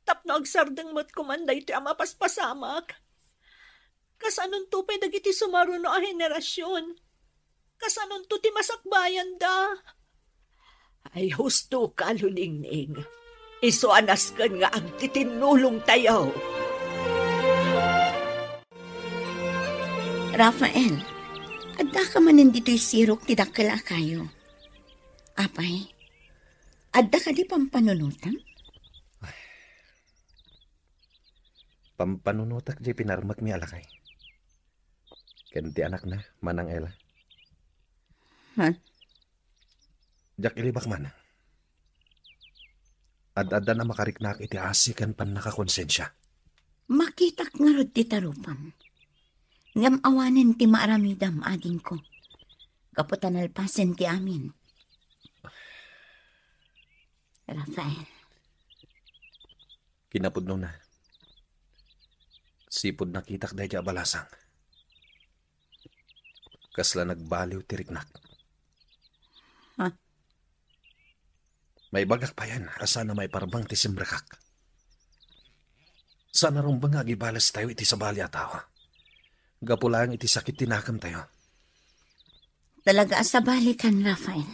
Tapno agsardeng mo't kumanday ti ama paspasamak. Kasanon to pay dagiti sumaruno a henerasyon. Kasanon to ti masakbayan da. Ay husto ka, Luningning. Isuanas ka nga ang titinulong tayo. Rafael, adda ka manin dito'y sirok ti dakkel kayo. Apay, adda ka di pampanunutan? Pampanunutak di pinarmak mi alakay. Kenti anak na, manang Ella. Ha? Jak ilibak mana. Ad-adda na makariknak iti asikan pan nakakonsensya. Makitak nga rod ti tarupam. Ngam awanen ti maaramidam ading ko. Kaputan alpasen ti amin. Rafael. Kinapudno na. Sipod nakitak dahi balasang. Kasla nagbaliw tiriknak. Ha? May bagak pa yan, asa na may parabang ti simbrakak. Sana ron ba nga gibalas tayo iti sabali at tao? Gapulang iti sakit tinakam tayo. Talaga sa balikan, Rafael.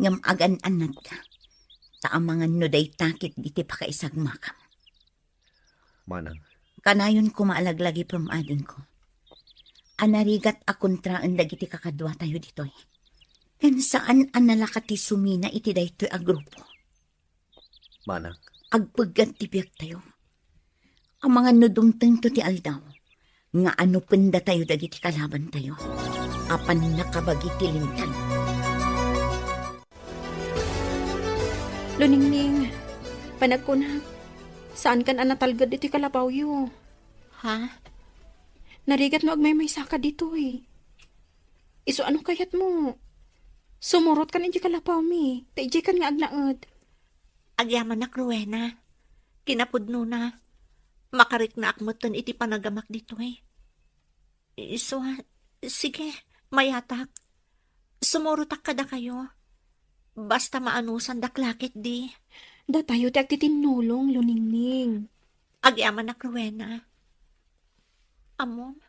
Ngam agan-anad ka. Taamangan no day takit iti pakaisag makam. Manang, Kanayon ko maalaglagi from ading ko. Anarigat akontraan dagiti kakadwa tayo ditoy. Kan saan analakati sumina iti daytoy a grupo. manang, Agpaggat ti biyak tayo. Ang mga nudumteng to ti aldaw. Nga ano penda tayo dagiti kalaban tayo. Apan nakabagi ti lintan. Luningning, panagkunat. Saan kan anatalgad iti kalabaw yo? Ha? Narigat no agmay may saka dito eh. Iso ano kayat mo? Sumurot kan iti kalabaw mi. Taijay kan nga agnaad. Agyaman na Rowena. Kinapudno na. Makarik na akmutan iti panagamak dito eh. Iso, sige, mayatak. Sumurutak kada kayo. Basta maanusan daklakit di. Da tayo ti agtitinulong, Luningning. Agyaman na Rowena. Amon,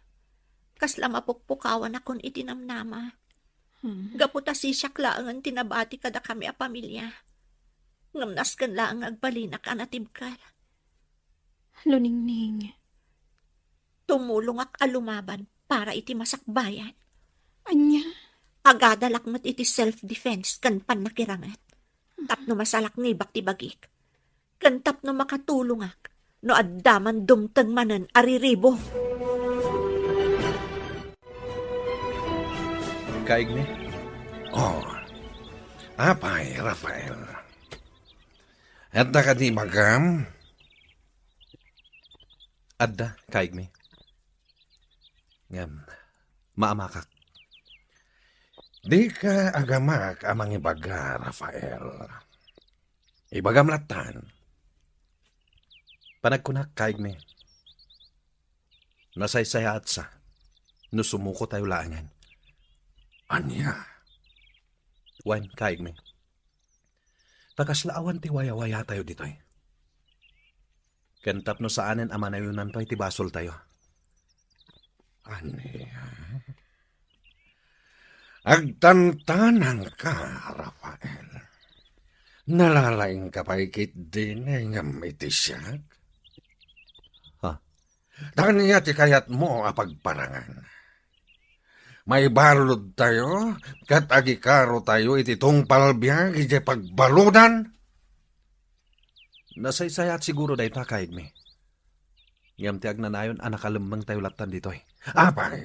kasla mapukpukawan akon itinamnama. Gaputa si siya klaangan tinabati kada kami a pamilya. Ngamnas kan laang agbalinak anatibkal. Luningning. Tumulong ak alumaban para iti masakbayan. Anya? Agadalak mat iti self-defense kan panakirangat. Tapno masalak ni bakti bagik. Kan tapno makatulong ak. No addaman dumteng manan ariribo. kaig ni. Oh, apay, Rafael. At ka di magam? Adda, kaig mi. Ngam, maamakak. Di ka agamak amang ibaga, Rafael. Ibagam latan. Panagkunak, kaig mi. Nasaysaya at sa. No sumuko tayo laangan. Anya? Wan, kaig mi. Takaslaawan ti waya-waya tayo ditoy. Kentap no saanen amanayunan pa iti basol tayo. Anya? Agtantanan ka, Rafael. Nalalaing ka pa ikit din ngam iti siyak. Ha? Tanya ti kayat mo apagparangan. May barlod tayo, kat agikaro tayo iti tungpalbiang iti pagbaludan. Nasaysaya at siguro dahi pa, kaig mi. Ngam ti agnanayon anakalembang tayo latan ditoy. Apay,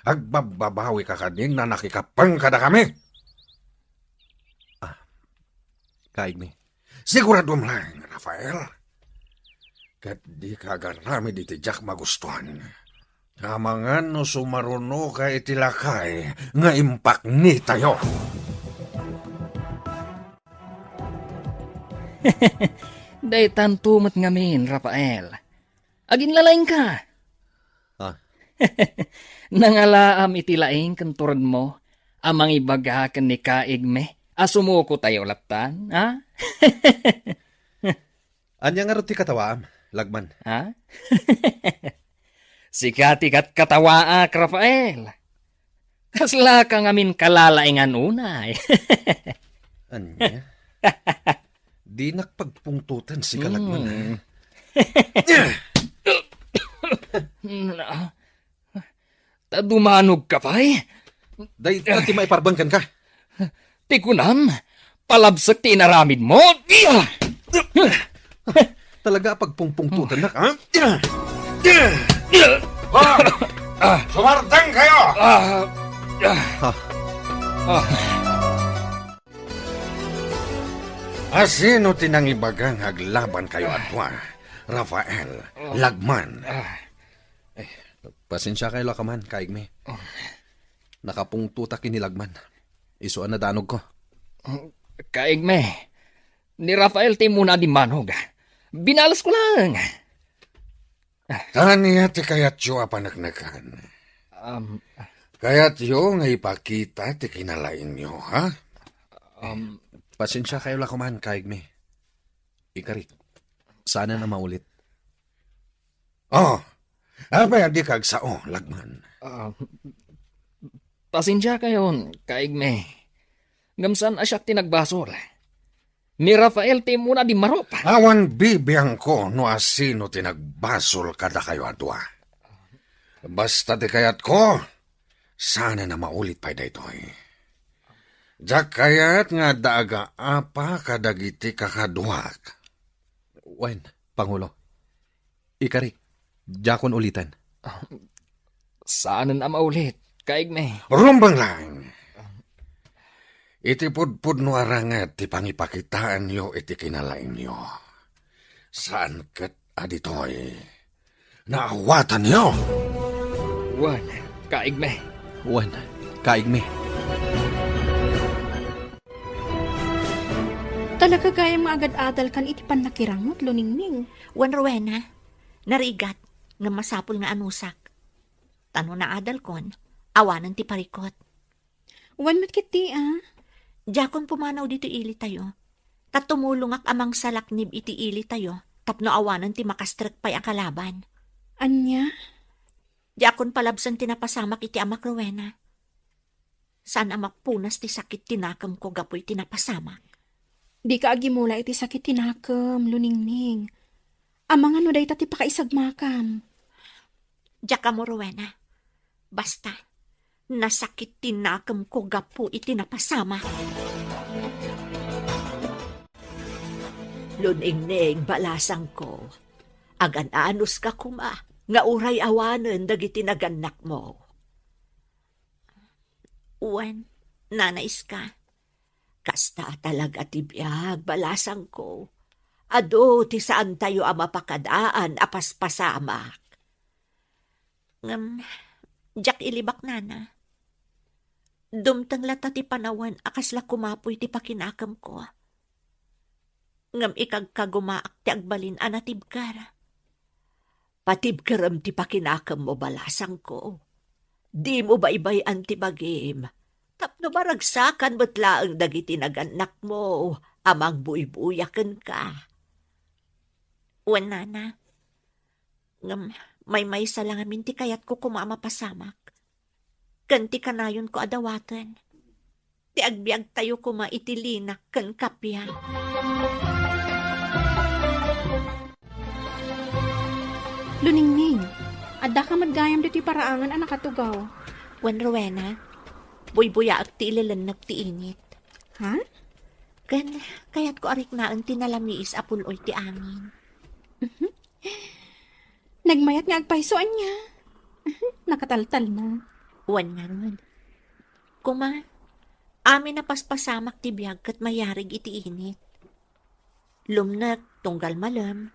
agbababawi ka kaning na nakikapang kada kami. Kaig mi. Sigurado mo lang, Rafael. Kat di ka agarami di tijak magustuhan. Kamangan no sumaruno ka itilakay nga impak ni tayo. Day tantumot ngamin, Rafael. Agin lalaing ka. Ha? Nangalaam iti laing kanturad mo, amang ibaga kan ni kaig me, asumuko tayo latan, ha? Anya nga ti katawaam, lagman. Ha? Sikatikat katawaak, Rafael. Kasla ka ngamin kalalaingan unay. Anya? Di nakpagpungtutan si kalagman. Tadumanog ka pa'y? Day, ti maiparbangkan ka. Tikunam, palabsak ti inaramid mo. Talaga pagpungpungtutan na ka? Sumartang kayo! Asino tinang ibagang aglaban kayo atwa? Rafael, lagman. Pasensya kayo lakaman, kaig mi. Nakapungtutak inilagman. Isuan na danog ko. Kaig me, ni Rafael ti muna di manog. Binalas ko lang. Taniya ti kayat yo apanagnagan. Kayat yo nga ipakita ti kinalain nyo, ha? Pasensya kayo lakuman, Kaigme. Ikarik, sana na maulit. Oh, abay di kag sao, lagman. Pasensya kayo, Kaigme. Ngamsan asyak tinagbasol. Ni Rafael ti muna di marop. Awan bibiyang ko no asino tinagbasol kada kayo adwa. Basta di kayat ko, sana na maulit pa daytoy. Jak kayat nga daga apa kadagiti kakaduak. Wen, Pangulo. Ikarik, jakon ulitan. Saan na maulit, Kaigme? Rumbang lang. Iti pudpud no arangat ti pangipakitaan yo iti kinalain yo. Saan kat aditoy? Naawatan yo. Wan, Kaigme. Wen, Kaigme. Talaga gaya maagad-adal kan iti panakirangot, Luningning. Wan Rowena, narigat nga masapul nga anusak. Tano na adal kon, awanan ti parikot. Wan matkiti Jakon pumanaw dito ili tayo. Tatumulungak amang salaknib iti ili tayo, tapno awanan ti makastrek pa'y akalaban. Anya? Jakon palabsan tinapasamak iti amak Rowena. Saan amak punas ti sakit tinakam ko gapoy tinapasamak. Di ka agimula iti sakit tinakam, Luningning. Amang ano day tati pakaisagmakam. Jaka mo, Rowena. Basta, nasakit tinakam ko gapo iti napasama. Luningning, balasang ko. Agan-anos ka kuma, nga uray awanan dagiti naganak mo. Uwan, nanais ka. Kasta talaga ti biyag, balasang ko. Ado, ti saan tayo mapakadaan, apaspasamak. Jak ilibak nana. Dumtang lata ti panawan, akasla kumapoy ti pakinakam ko. Ngam ikagkagumaak ti agbalin anatibkar. Patibkaram ti pakinakam mo, balasang ko. Di mo ba ibayan ti bagim? Tapno baragsakan batla ang dagiti naganak mo, amang buibuyakan ka. Wan nana, may salangamin ti kayat ko kumamapasamak. Kanti kanayon ko adawatan. Ti agbiag tayo kuma itilinak kan kapya. Luningning, adda ka madgayam diti paraangan anak katugaw. Wan Rowena, buy-buya at ti ilalanag ti init. Ha? Kayat ko arik na ang tinalamiis apuloy ti angin. Nagmayat nga agpaisoan niya. Nakataltal na. Wan nga ron. Kuma, amin na paspasamak ti biyag kat mayarig iti init. Lumnag tunggal malam,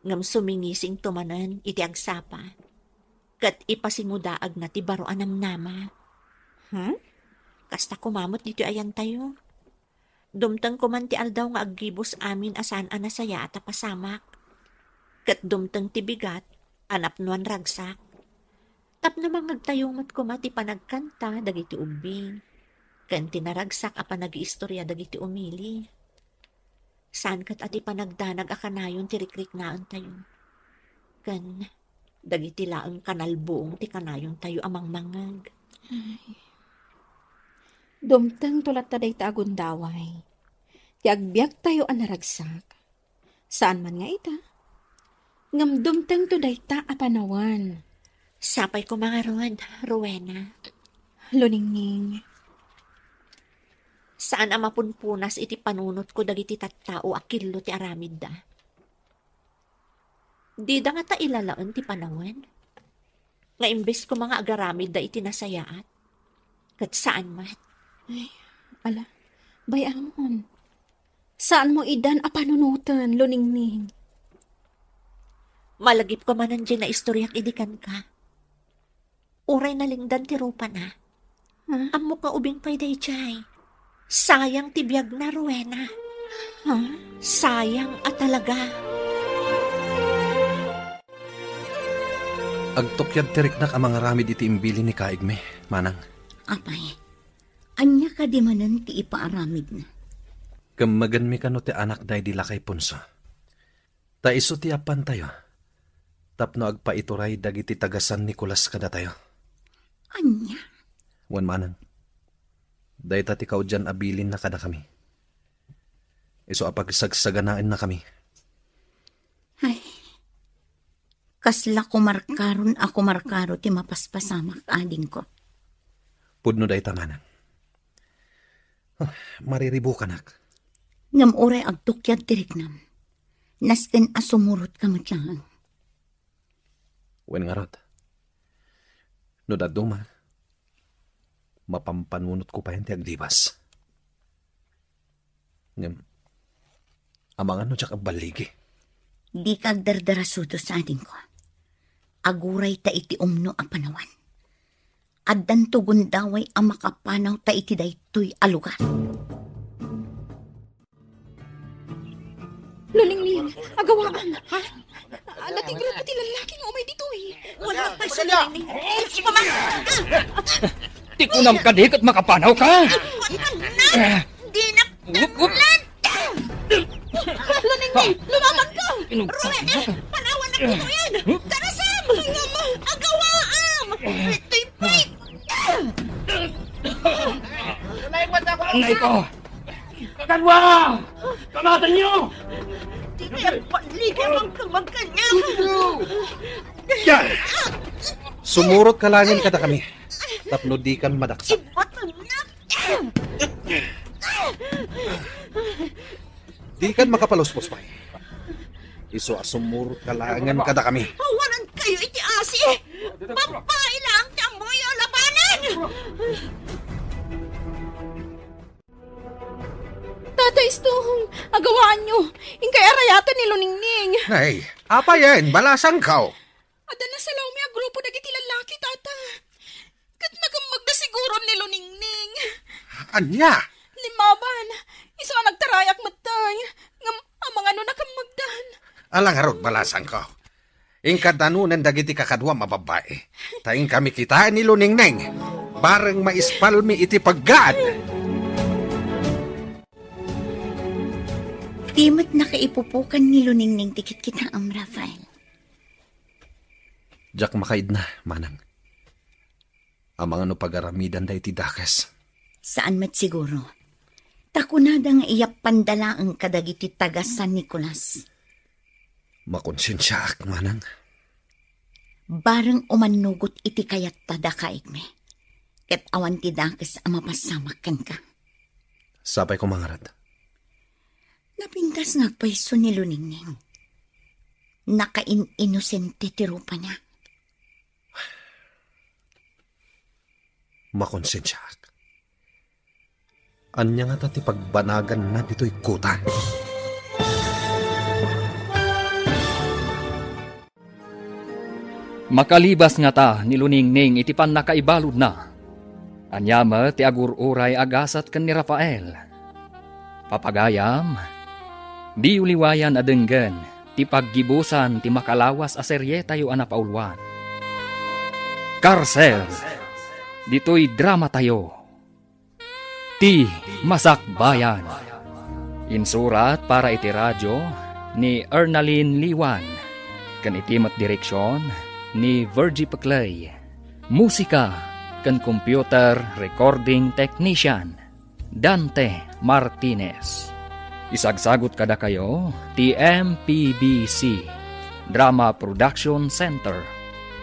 ngam sumingising tumanan iti agsapa. Kat ipasingudaag na ti baroan nama. Ha? Kasta kumamot dito ayan tayo. Dumtang kuman ti aldaw nga aggibos amin asan anasaya at apasamak. Kat dumtang ti bigat, anap nuan ragsak. Tap namang agtayungot kuma ti panagkanta dagiti ubing. Kan tinaragsak a panag-iistorya dagiti umili. Saan kat ati panagdanag akanayon ti rikrik naan tayo. Kan dagiti laang kanalbuong ti kanayon tayo amang mangag. Dumtang tulat taday ta agundaway. Ti agbiag tayo anaragsak. Saan man nga ita? Ngam dumtang tuday ta apanawan. Sapay ko mga Rowena. Luningning. Saan ang mapunpunas iti panunot ko dagiti tattao akillo ti aramid da? Di da nga ta ilalaan ti panawan. Nga imbes ko mga agaramid da iti nasayaat. Kat saan man? Ay, ala, bayamon. Saan mo idan apanunutan, Luningning? Malagip ko man nandiyan na istoryak idikan ka. Uray na lingdan ti rupa na. Amo ka ubing pay day jay. Sayang ti biyag na, Rowena. Sayang at talaga. Agtokyad tiriknak ang mga ramid iti imbili ni Kaigme, manang. Apay, anya ka di manan ti ipaaramid na. Kamagan mi kano ti anak na di lakay punso. Ta iso ti apan tayo. Tapno agpaituray dagiti tagasan Nicolas kada tayo. Anya? Wan manang. Dahi tati kao dyan abilin na kada kami. Iso apagsagsaganain na kami. Ay, kasla ko markaro ti mapaspasamak ading ko. Pudno dahi tamanang. Mariribo ka nak. Ngam oray agtukyad tiriknam. Nasken asumurot kamot lang. Wen nga rod. No dadong mapampanunot ko pa yan ti agdibas. Ngam, amangan no tsak agbaligi. Di ka agdardarasudo sa ading ko. Aguray ta iti umno a panawan. Addan tugon daway a makapanaw ta iti daytoy alugar. Lulingling, agawaan. Ha? Dating grupo ti lalaki nga umay dito eh. Wala pa sa Lulingning. Tikunam ka di kat makapanaw ka. Di na ulan. Lulingling, lumaman ka! Ruel, panawan na ko yan. Tarasam! Agawaam! Ito'y pait! Anay ko! Kadwa! Kamatan niyo! Di kaya paligay ang kamagkanya. Yan! Sumurot ka langin kada kami. Tapno di kan madaksa. Ibatanak! Di kan makapaluspos pa. Iso asumurot ka langin kada kami. Hawanan kayo iti asi! Babae lang tamoy o labanan! Tata Istong, agawaan nyo. Ingkay arayatan ni Luningning. Ay, apa yan? Balasan kao. Ada na sa laumi a grupo dagiti lalaki, tata. Kat nakamagda siguro ni Luningning. Anya? Limaban, iso ang nagtarayak matay. Ngam, amang ano nakamagdan. Alang harot balasan ko. Ingkadanunan dagiti kakadwa mababae. Taing kami kita ni Luningning. Bareng maispalmi iti paggaan. Timot nakaipupukan ni Luningning tikit kita Rafael. Jak makaid na, manang. Amang ano pagaramidan da iti dakas. Saan mat siguro? Takunada nga iyak pandala ang kadagiti taga San Nicolas. Makonsensya ak, manang. Bareng umanugot iti kayat tada kaigme. Ket awan ti dakas ang mapasamakan ka. Sabay ko mangarad. Napintas nga paiso ni Luningning. Nakain-inosente ti rupa niya. Makonsensya ak. Anya nga tati pagbanagan na dito'y kuta. Makalibas nga ta ni Luningning iti pan nakaibalod na. Anyama ti agur-uray agasat ken ni Rafael. Papagayam, di uliwayan adenggen ti paggibusan ti makalawas a serye tayo anapaulwan. Karsel, dito'y drama tayo. Ti Masakbayan. Insurat para iti radyo ni Ernaline Liwan. Kan itimat direksyon ni Virgie Paclay. Musika kan computer recording technician Dante Martinez. Isagsagot kada kayo ti MPBC Drama Production Center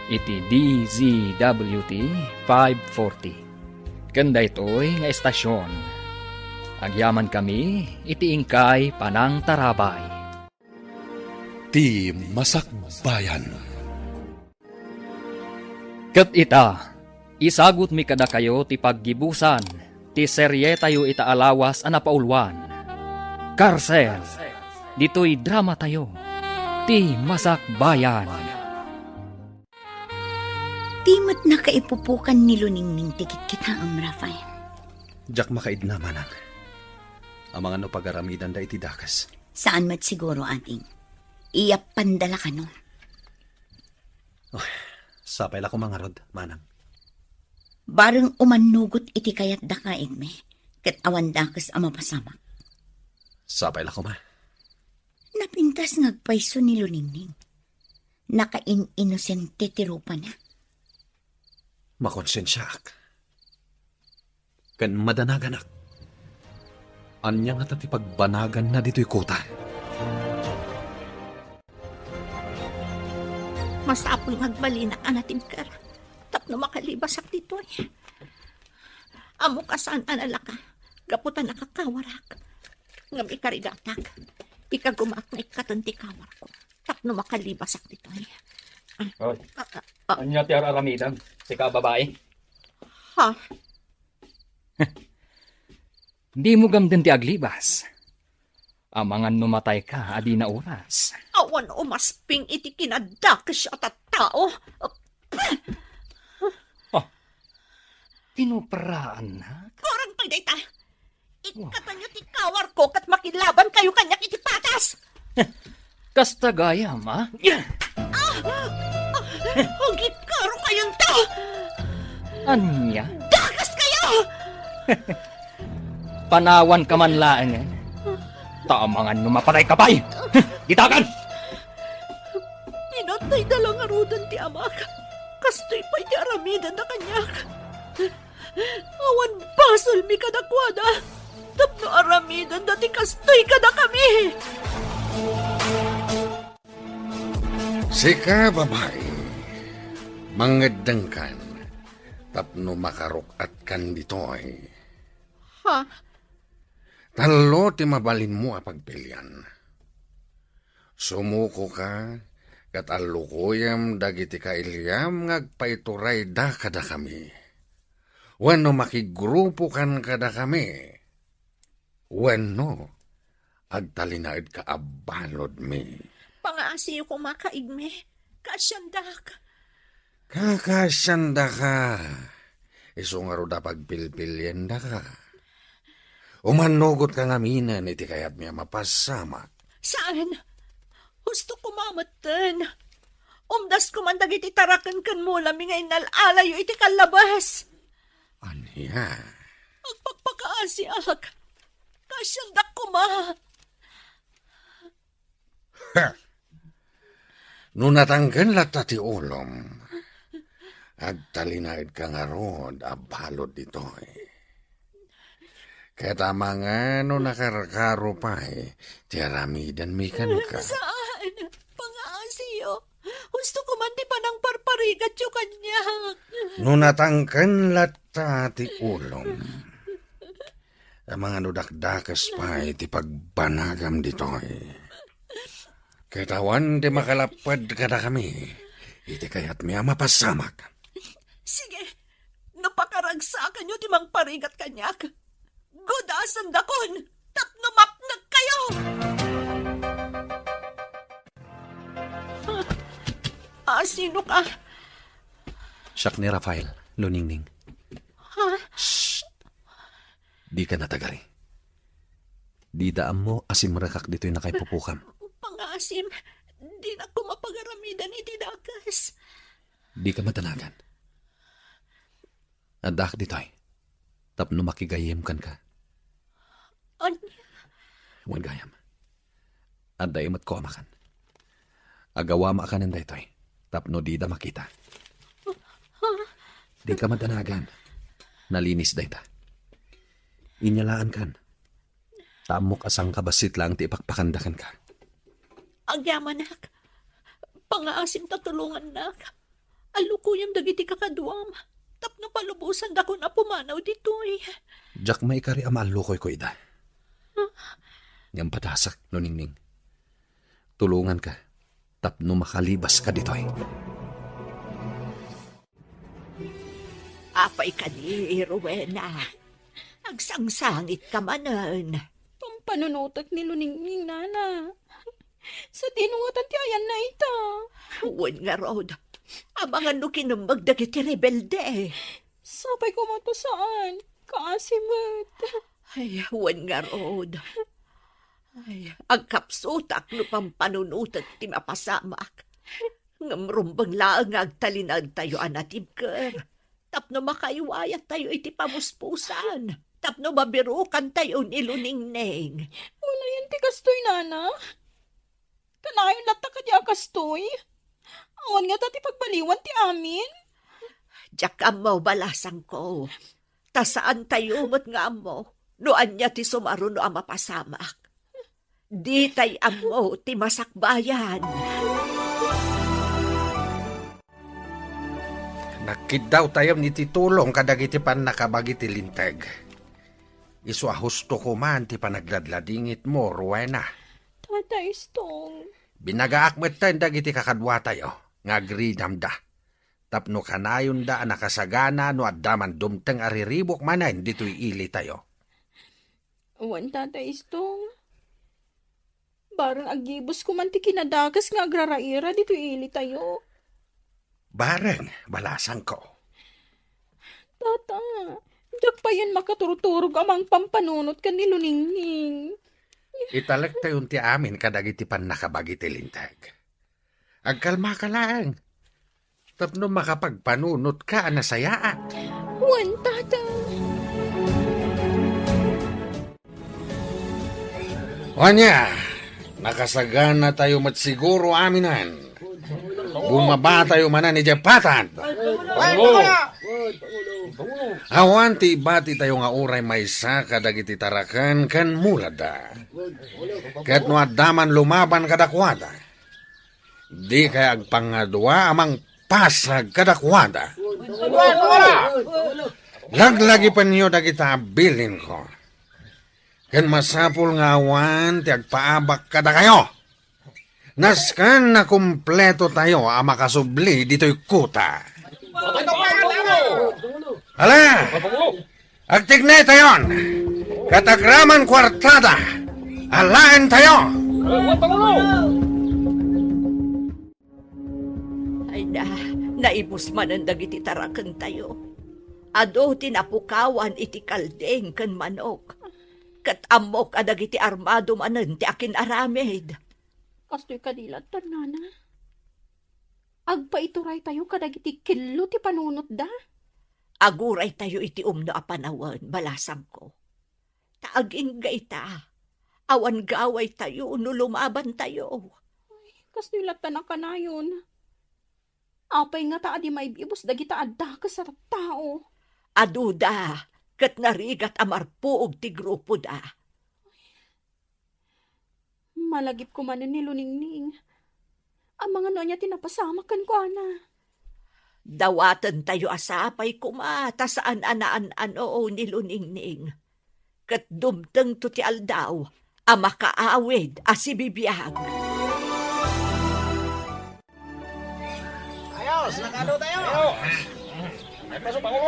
iti DZWT 540. Kanda ito'y nga estasyon. Agyaman kami iti ingkay Panang Tarabay. Ti Masakbayan. Ket ita, isagot mi kada kayo ti paggibusan, ti serye tayo ita alawas a napaulwan. Karsel, dito'y drama tayo, ti Masakbayan. Timot nakaipupukan ni Luningning tikit kita Rafael. Jak makaid na, manang. Amang ano pagaramidan da iti dakas. Saan mat siguro ating? Iyap pandala ka no? Sapay la ko mangarod, manang. Bareng umanugot iti kayat da kaigme. Ket awan dakas ang mapasamak. Sapay la ko, ma. Napintas ngagpaiso ni Luningning. Nakain-inosente ti rupa na. Makonsensyak. Kan madanaganak. Anya nga tati pagbanagan na dito'y kuta. Masapol magbalinak anatim ka. Tapno makalibas ak dito eh. Amo kasaan analaka. Gaputan nakakawarak. Ngam ikarigatak. Ikagumak na ikatanti kawar ko. Tapno makalibas ak dito eh. Oy, anya ti aramidan, si ka babae. Ha? Di mo gamden ti aglibas. Amangan numatay ka, adi na oras. Awan umasping iti kinadak siya at tao. Tinupraan na. Korang pa'y dayta. Ikatan nyo ti kawar ko kat makilaban kayo kanyak iti patas. Kasta gayam, ha? Ang gikaro kayong to. Anya? Dakas kayo! Panawan ka man laan eh. Tamangan numapatay ka pa'y! Gitakan! Pinatay dalang arudan ti amak. Kastoy pa'y ti aramidan na kanyak. Awan basol mi kadakwada. Tapno aramidan dati kastoy kada kami. Sika, babae, mangadang kan, tapno makarukat kan ditoy. Ha? Talo ti mabalin mo a pagpilyan. Sumuko ka, kat alukuyam dagiti kailyam ngagpaituray da kada kami. Wano makigrupo kan kada kami. Wano, agtalinaid ka abalod mi. Pangaasiyo ko makaigme. Kasyandak. Kakasyanda ka. Iso nga ro da pagpilpilyan da ka. Umanugot ka nga minan, iti kayat miya mapasamak. Saan? Gusto ko mamatan. Umdas ko man dagiti tarakan kan mo lami ngay nalalayo iti kalabas. Anya? Agpagpakaasi ak. Kasyandak ko ma. Ha! Nunatanggan lata ti ulom. Agtalinaid ka nga rod, abalod dito eh. Kaya tama nga no nakarakaro pa eh. Ti aramidan mi kan ka. Saan? Pangaasiyo. Gusto ko man di pa nang parparigat yung kanya. Nunatangkan lata ti ulom. Ang mga nudakdakas pa eh, ti pagbanagam dito eh. Katawan di makalapad kada kami. Iti kayat miya mapasamak. Sige, napakaragsakan nyo di mang parigat kanyak. Godasan dakon, tapno mapnag kayo! Sino ka? Siyak ni Rafael, Luningning. Ha? Shh! Di ka natagali. Di daan mo asim rakak dito'y nakaipupukam. Pangasim, di na ko mapagaramidan iti dakas. Di ka matanagan. Adak dito'y. Tapno makigayem kan ka. Anya? Huwag gayam. Aday mat ko amakan. Agawa maakanan dito'y. Tapno di da makita. Di ka matanagan. Nalinis dayta. Inyalaan kan. Tamok asang kabasit lang ti ipakpakandakan ka. Agyaman nak. Pangaasim tatulungan nak. Alukuyam dagiti kakaduam. Tapno palubusan dako na pumanaw dito eh. Jack may kari amalukoy ko ida. Ngam patasak, Luningning. Tulungan ka. Tapno makalibas ka ditoy. Apay ka di, Rowena. Agsangsangit ka manan. Pampanunutak ni Luningning, nana. Sa tinungatan ti ayan na ita. Huwag nga, Rod. Abangan no kinambag dagiti rebelde. Sabay ko mato saan? Kaasimot. Ay, huwag nga, Rod. Ay, agkapsutak no pampanunutak ti mapasamak. Ngamrumbang laang agtalinag tayo anatibker. Tapno makaiwayat tayo iti pamuspusan. Tapno mabirukan tayo ni Luningning. Wala yan ti kastoy, nana. Kanayon lata ka di akastoy. Awan nga tati pagbaliwan ti amin. Diyak amaw balasang ko. Tasaan tayo mo't nga amaw. Noan niya ti sumaro no ang mapasamak. Di tay amaw ti masakbayan. Nakidaw tayo ni titulong kadagiti pan nakabagi ti linteg. Isu ahusto ko man ti panagladladingit mo, Rowena. Tatay Stong. Binagaakmet tayo dagiti kakadwa tayo, nga agridam da. Tapno kanayon da nakasagana no addaman dumteng ariribok manan dito'y ili tayo. Awan, Tatay Stong. Barang agibos ko man ti kinadagas nga agraraira dito ili tayo. Bareng, balasang ko. Tata, diyak pa yan makaturturog amang pampanunot ka ni Luningning. Italak tayo ti amin kadagiti pan nakabagi ti linteg. Agkalma ka lang. Tapno makapagpanunot ka nasayaat. Wan, Tata. Wanya, nakasagana tayo matsiguro aminan. Bumaba tayo manan ni Japatan. Awan ti bati tayo nga uray maysa kadagiti tarakan kan mulada. Ket no addaman lumaban kadakwada. Di kay agpangadwa amang pasag kadakwada. Laglagi pa niyo dagita bilin ko. Ken masapul nga awan ti agpaabak kada kayo. Naskan na kumpleto tayo ang makasubli dito'y kuta. Hala! Agtignay tayon! Katagraman kwartada! Alaan tayo! Ay naibos man ang dagiti tarakan tayo. Ado tinapukawan iti kaldeng kan manok. Kat amok adagiti armado manan ti akin aramid. Kastoy kadilat tan, nana. Agpaituray tayo kadagiti kilo ti panunot da. Aguray tayo iti umno a panawan, balasang ko. Taaging gaita. Awan gaway tayo, no lumaban tayo. Kastoy latan na kanayon. Apay nga taa di may bibos dagita adda ka sa tao. Aduda, kat narigat amarpuog ti grupo da. Malagip ko man ni Luningning. Ang mga no niya tinapasamakan ko, ana. Dawatan tayo asapay kumata saan anaan-ano ni Luningning. Kat dumteng to ti aldaw, ama kaawid asibibiyag. Ayos, nakado tayo.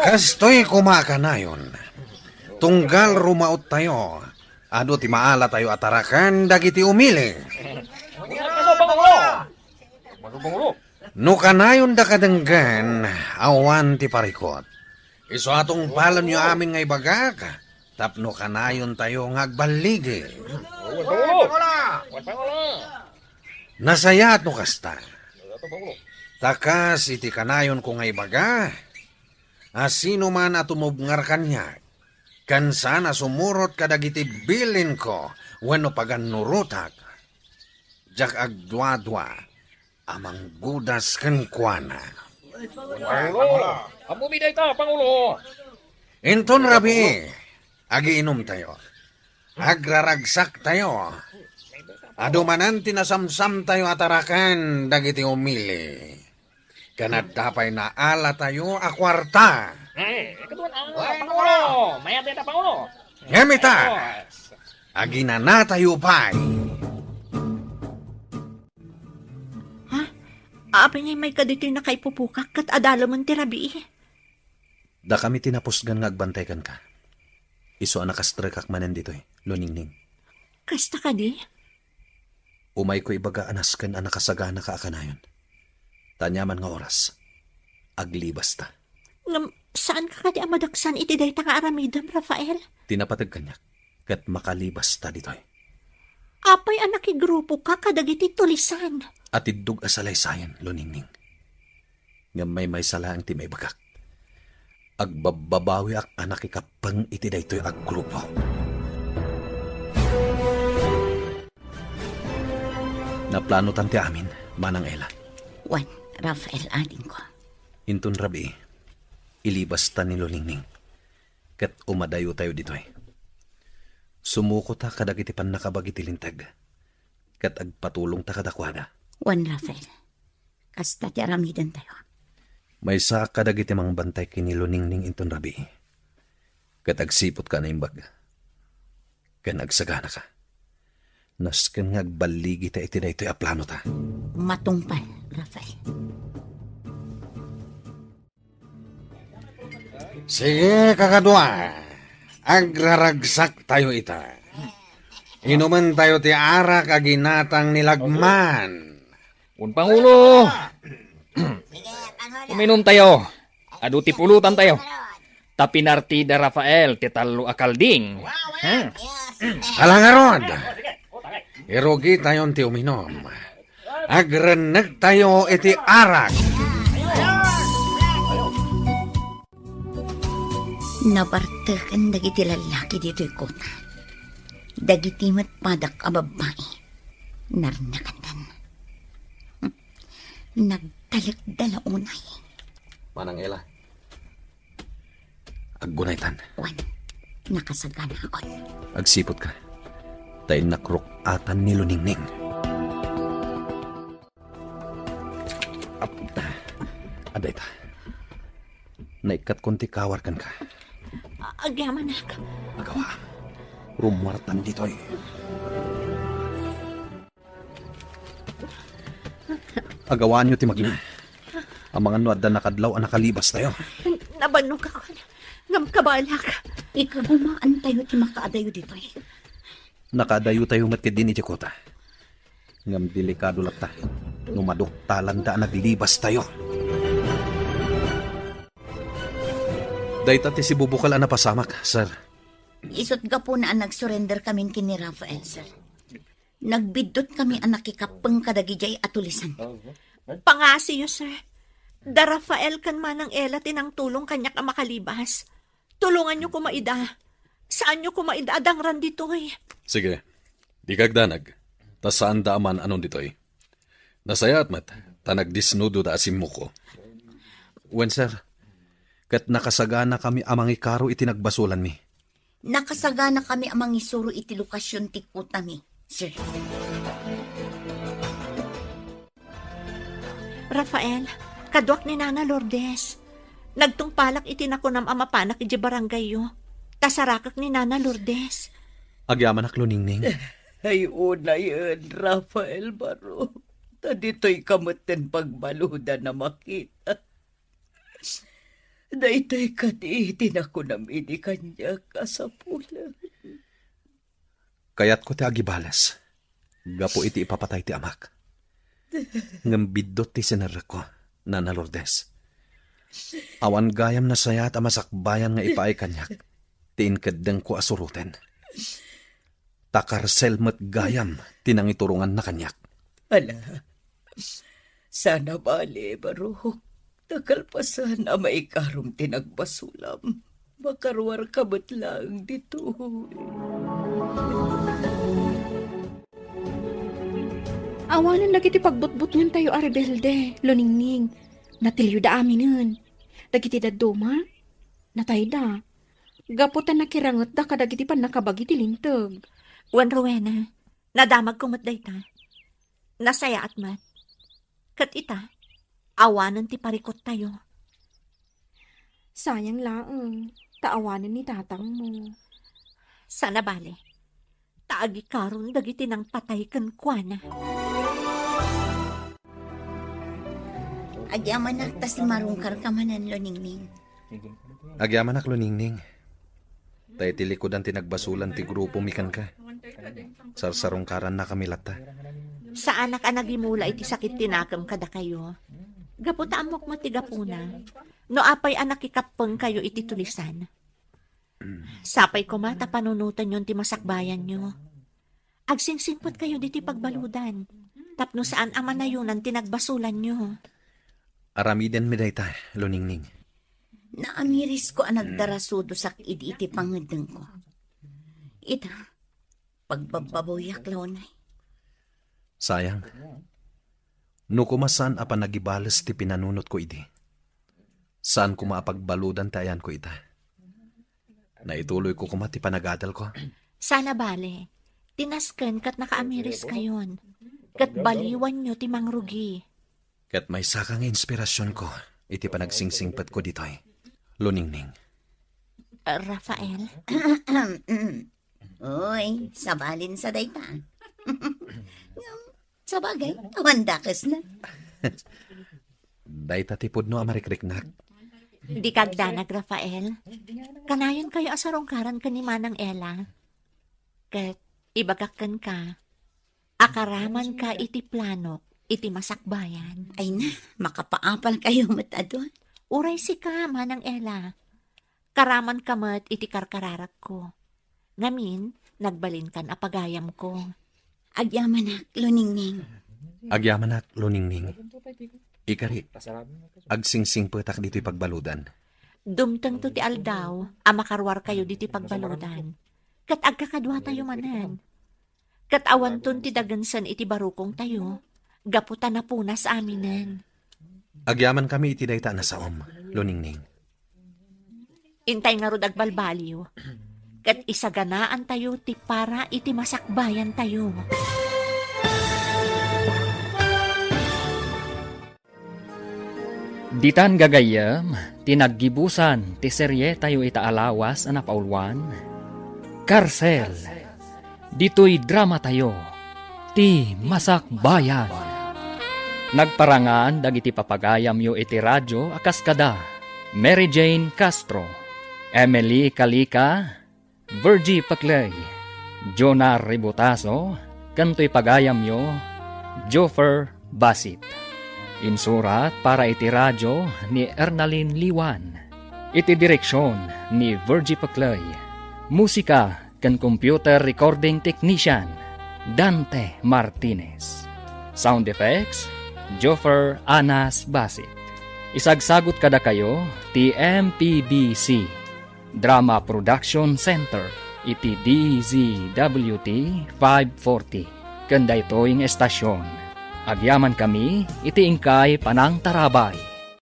Kastoy kumakanayon. Tunggal rumaot tayo. Ado ti maala tayo atarakan dagiti umili. No kanayon da kadenggan, awan ti parikot. Iso atong palan nyo amin nga ibagak, tapno kanayon tayo ngagbaligi. Nasayat no kasta. Takas iti kanayon ko nga ibaga, asino man atumubngar kanya, kan sana sumurot kadagiti bilin ko, wano paganurutak. Jak agdwa-dwa, amang gudas kan kuana. Pangulo! Amumiday ka, Pangulo! Inton rabi, agiinom tayo. Agraragsak tayo. Adumanan tinasamsam tayo atarakan dagiti umili. Kanat dapay na ala tayo akwarta. Pangulo! Mayat na Pangulo! Ngamita, aginana tayo pa'y. Apay ngay may kaditi na kay pupukak kat adalaman ti rabi. Da kami tinapusgan nga agbantekan ka. Iso nakastrekak manen dito Luningning. Kasta ka di? Umay ko ibaga anasken ang nakasagana ka akanayon. Tanyaman nga oras. Aglibas ta. Saan ka kadi amadaksan iti day ta nga aramidam, Rafael? Tinapatag kanyak. Kat makalibas ta dito Apay anak igrupo ka kadagiti tulisan. At idug asalaysayan, Luningning. Ngamay may salaang ti may bagak. Agbababawi ak anak ikapang iti daytoy ag grupo. Naplano tanti amin, Manang Ela. Wan, Rafael, ading ko. Intun rabi, ilibas ta ni Luningning. Kat umadayo tayo dito eh. Sumuko ta kadagiti pan nakabagiti lintag. Kat agpatulong ta kadakwada. Wan, Rafael. Kasta ti aramidan tayo. May sa kadagiti mang bantay kini Luningning intun rabi. Kat agsipot ka na imbag. Kan agsagana ka. Nasken nga agbaligi ta iti na ito'y aplano ta. Matungpal, Rafael. Sige, kakadwa. Agraragsak tayo ita. Inuman tayo ti arak aginatang nilagman. Un Pangulo! Uminom tayo. Adu ti pulutan tayo. Tapinartida Rafael ti talo akalding. Alangarod! Irogi tayon ti uminom. Agreneg tayo iti arak. Nabartakan dagiti lalaki dito'y kota. Dagiti matpadak a babae. Narnakandan. Nagtalagdala unay. Manang Ela. Aggunaytan. Wan, nakasagana ako. Agsipot ka. Tayo nakrukatan ni Luningning. Aday ta. Naikat konti kawarkan ka. Agyaman ka. Agawa. Rumwartan dito'y. Agawaan nyo ti magina. Ang mga nuad na nakadlaw ang nakalibas tayo. Nabanok ako. Ngam kabala ka. Ikabumaan tayo ti makaadayo dito eh. Nakadayo tayo matkidin iti kota. Ngam delikado lang ta. Numadok talanda naglibas tayo. Dahita ti si Bubukal ang napasamak, sir. Isot ga po na ang nagsurrender kami kini Rafael, sir. Nagbidot kami ang nakikapeng kadagijay atulisan. Pangasiyo, sir. Da Rafael kan Manang Ela tinang tulong kanyak ang makalibas. Tulungan nyo kumaida. Saan nyo kumaida adangran dito eh? Sige, di kagdanag. Ta saan daaman anon ditoy. Nasaya at mat, ta nagdisnudo da asim mo ko. Wen, sir. Kat nakasagana kami amang ikaro itinagbasulan mi. Nakasagana kami amang isuro iti lokasyon ti kuta mi, sir. Rafael, kadwak ni Nana Lourdes. Nagtungpalak itinakunam amapanak iti barangay yo. Tasarakak ni Nana Lourdes. Agyaman ak Luningning. Ay una yan, Rafael Baro. Ta dito'y kamutin pagbaluda na makita. Daytay katiitin ako namin ni kanya kasapulan. Kayat ko ti agibales. Gapo iti ipapatay ti amak. Ngambidot ti sinara ko, Nana Lourdes. Awan gayam na sayat amasakbayan nga ipaay kanyak. Tiinkadeng ko asuruten. Takarsel met gayam tinangiturungan na kanyak. Ala, sana bali, Baro. Takalpasan na maikarong tinagbasulam. Makarwar kabot lang dito. Awanan lagi ti pagbutbutngan tayo a rebelde, Luningning. Natilyo da aminin. Dagiti da duma, natay da. Gaputan nakirangot da kadagiti pan nakabagi ti lintag. Wan Rowena, nadamag kumot dayta. Nasaya at mat. Kat ita, awanan ti parikot tayo. Sayang laang, taawanan ni tatang mo. Sana bale. Taagi karon dagiti nang patay kan kuana. Agyaman na tas marungkar ka manan, Luningning. Agyaman ak Luningning. Tayo ti likodan tinagbasulan ti grupo mikan ka. Sarsarungkaran na kami lata. Sa anak anagimula iti sakit tinakam kada kayo. Gaputa amok matigapuna. No apay anak ikapeng kayo iti tulisan. Sapay ko mata panunutan yon ti masakbayan nyo. Agsingsingpot kayo diti pagbaludan. Tapno saan ang manayunan tinagbasulan nyo. Aramiden mi dayta, Luningning. Naamiris ko ang nagdarasudo sa iti pangedeng ko. Ita, pagbababoyak launay. Sayang. No kumasan apan nagibalas ti pinanunot ko idi. Saan ko maapagbaludan tayan ko ita? Naituloy ko kumati panagadal ko. Sana bale, tinasken kat naka-Ameris kayon. Kat baliwan nyo ti mangrugi. Kat may sakang inspirasyon ko, iti panagsingsingpat ko ditoy. Luningning. Rafael? Uy, sabalin sa dayta. Sabagay, tawandakas na. Dayta tipod no amarikriknak. Di kagdanag, Rafael. Kanayon kayo asarongkaran ka ni Manang Ella. Kat ibagakan ka. Akaraman ka iti plano, iti masakbayan. Ay na, makapaapal kayo matadon. Uray si ka, Manang Ella. Karaman ka mat iti karkararak ko. Ngamin, nagbalin kan apagayam ko. Agyamanak, luningning. Agyamanak, luningning. Ikari, agsingsing petak dito'y pagbaludan. Dumteng to ti aldaw, amakarwar kayo diti pagbaludan. Kat agkakadwa tayo manan. Kat awanton ti dagansan iti barukong tayo. Gaputan na punas aminan. Agyaman kami iti dayta na saom, luningning. Intay nga rod agbalbaliw. Kat isaganaan tayo ti para iti masakbayan tayo. Ditan gagayam, tinaggibusan ti serye tayo itaalawas ana paulwan. Karsel, dito'y drama tayo, ti masakbayan. Nagparangan dagiti papagayam yo iti radyo akas kada, Mary Jane Castro, Emily Calika, Virgie Paclay, Jonah Ributaso, kanto'y pagayam yo, Joffer Basit. Insurat para iti radyo ni Ernalyn Liwan. Iti direksyon ni Virgie Paclay. Musika kan computer recording technician Dante Martinez. Sound effects Joffer Anas Basit. Isagsagot kada kayo ti MPBC Drama Production Center iti DZWT 540. Kanda ito'ing estasyon. Agyaman kami iti ingkay panang tarabay.